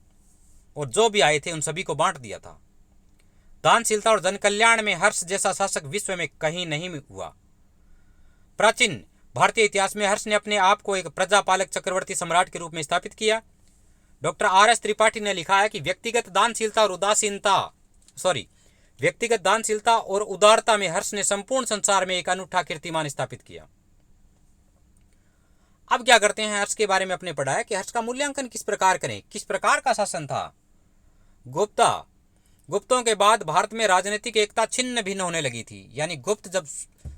और जो भी आए थे उन सभी को बांट दिया था। दानशीलता और जन कल्याण में हर्ष जैसा शासक विश्व में कहीं नहीं हुआ। प्राचीन भारतीय इतिहास में हर्ष ने अपने आप को एक प्रजापालक चक्रवर्ती सम्राट के रूप में स्थापित किया। डॉक्टर RS त्रिपाठी ने लिखा है कि व्यक्तिगत दानशीलता और उदारता में हर्ष ने संपूर्ण संसार में एक अनूठा कीर्तिमान स्थापित किया। अब क्या करते हैं, हर्ष के बारे में अपने पढ़ा है कि हर्ष का मूल्यांकन किस प्रकार करें, किस प्रकार का शासन था। गुप्तों के बाद भारत में राजनीतिक एकता छिन्न भिन्न होने लगी थी। यानी गुप्त जब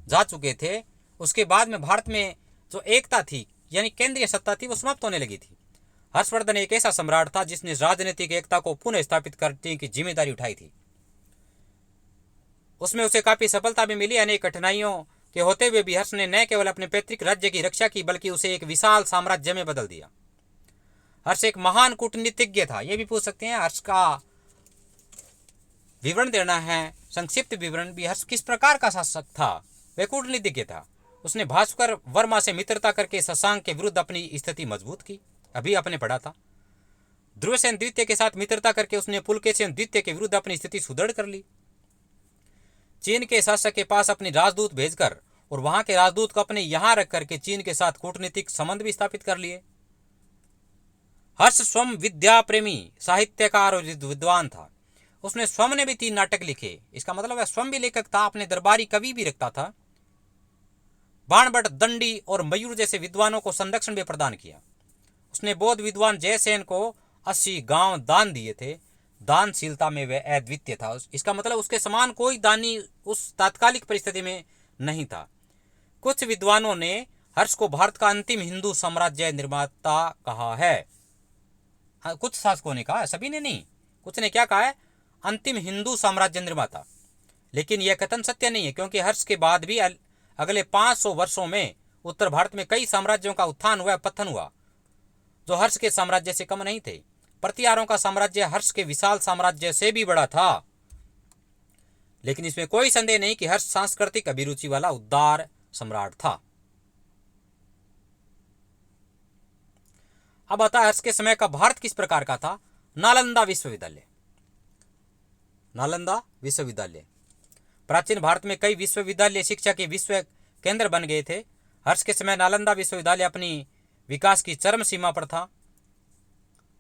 जा चुके थे उसके बाद में भारत में जो एकता थी यानी केंद्रीय सत्ता थी वो समाप्त होने लगी थी। हर्षवर्धन एक ऐसा सम्राट था जिसने राजनीतिक एकता को पुनः स्थापित करने की जिम्मेदारी उठाई थी। उसमें उसे काफी सफलता भी मिली। अनेक कठिनाइयों के होते हुए भी हर्ष ने न केवल अपने पैतृक राज्य की रक्षा की बल्कि उसे एक विशाल साम्राज्य में बदल दिया। हर्ष एक महान कूटनीतिज्ञ था। ये भी पूछ सकते हैं, हर्ष का विवरण देना है, संक्षिप्त विवरण भी। हर्ष किस प्रकार का शासक था? वह कूटनीतिज्ञ था। उसने भास्कर वर्मा से मित्रता करके शशांक के विरुद्ध अपनी स्थिति मजबूत की। अभी आपने पढ़ा था। ध्रुवसेन द्वितीय के साथ मित्रता करके उसने पुलकेशिन द्वितीय के विरुद्ध अपनी स्थिति सुदृढ़ कर ली। चीन के शासक के पास अपनी राजदूत भेजकर और वहां के राजदूत को अपने यहां रख करके चीन के साथ कूटनीतिक संबंध भी स्थापित कर लिए। हर्ष स्वयं विद्या प्रेमी, साहित्यकार और विद्वान था। उसने स्वयं ने भी 3 नाटक लिखे। इसका मतलब वह स्वयं भी लेखक था, अपने दरबारी कवि भी रखता था। बाणभट्ट, दंडी और मयूर जैसे विद्वानों को संरक्षण भी प्रदान किया। उसने बौद्ध विद्वान जयसेन को 80 गांव दान दिए थे। दानशीलता में वह अद्वितीय था। इसका मतलब उसके समान कोई दानी उस तात्कालिक परिस्थिति में नहीं था। कुछ विद्वानों ने हर्ष को भारत का अंतिम हिंदू साम्राज्य निर्माता कहा है। कुछ शासकों ने कहा, सभी ने नहीं। कुछ ने क्या कहा है? अंतिम हिंदू साम्राज्य निर्माता। लेकिन यह कथन सत्य नहीं है, क्योंकि हर्ष के बाद भी अगले 500 वर्षों में उत्तर भारत में कई साम्राज्यों का उत्थान हुआ, पतन हुआ, जो हर्ष के साम्राज्य से कम नहीं थे। प्रतिहारों का साम्राज्य हर्ष के विशाल साम्राज्य से भी बड़ा था। लेकिन इसमें कोई संदेह नहीं कि हर्ष सांस्कृतिक अभिरुचि वाला उदार सम्राट था। अब आता है हर्ष के समय का भारत किस प्रकार का था। नालंदा विश्वविद्यालय। प्राचीन भारत में कई विश्वविद्यालय शिक्षा के विश्व केंद्र बन गए थे। हर्ष के समय नालंदा विश्वविद्यालय अपनी विकास की चरम सीमा पर था।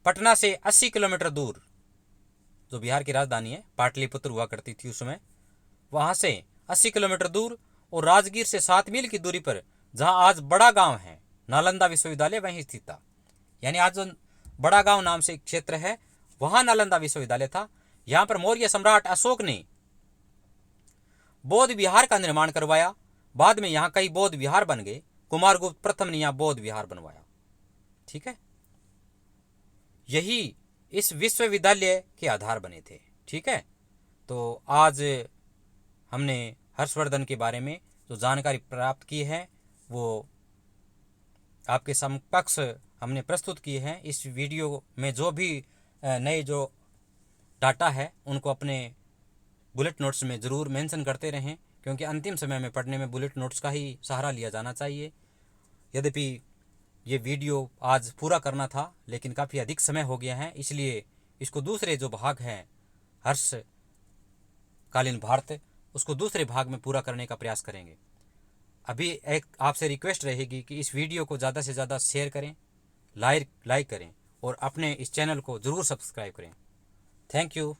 पटना से 80 किलोमीटर दूर, जो बिहार की राजधानी है, पाटलिपुत्र हुआ करती थी उस समय, वहां से 80 किलोमीटर दूर और राजगीर से 7 मील की दूरी पर जहां आज बड़ा गांव है, नालंदा विश्वविद्यालय वहीं स्थित था। यानी आज जो बड़ा गांव नाम से क्षेत्र है वहां नालंदा विश्वविद्यालय था। यहां पर मौर्य सम्राट अशोक ने बौद्ध विहार का निर्माण करवाया। बाद में यहां कई बौद्ध विहार बन गए। कुमारगुप्त प्रथम ने यहां बौद्ध विहार बनवाया। ठीक है, यही इस विश्वविद्यालय के आधार बने थे। ठीक है, तो आज हमने हर्षवर्धन के बारे में जो जानकारी प्राप्त की है वो आपके समक्ष हमने प्रस्तुत की है। इस वीडियो में जो भी नए जो डाटा है उनको अपने बुलेट नोट्स में ज़रूर मेंशन करते रहें, क्योंकि अंतिम समय में पढ़ने में बुलेट नोट्स का ही सहारा लिया जाना चाहिए। यद्यपि ये वीडियो आज पूरा करना था लेकिन काफ़ी अधिक समय हो गया है, इसलिए इसको दूसरे जो भाग हैं हर्षकालीन भारत, उसको दूसरे भाग में पूरा करने का प्रयास करेंगे। अभी एक आपसे रिक्वेस्ट रहेगी कि इस वीडियो को ज़्यादा से ज़्यादा शेयर करें, लाइक करें और अपने इस चैनल को ज़रूर सब्सक्राइब करें। Thank you.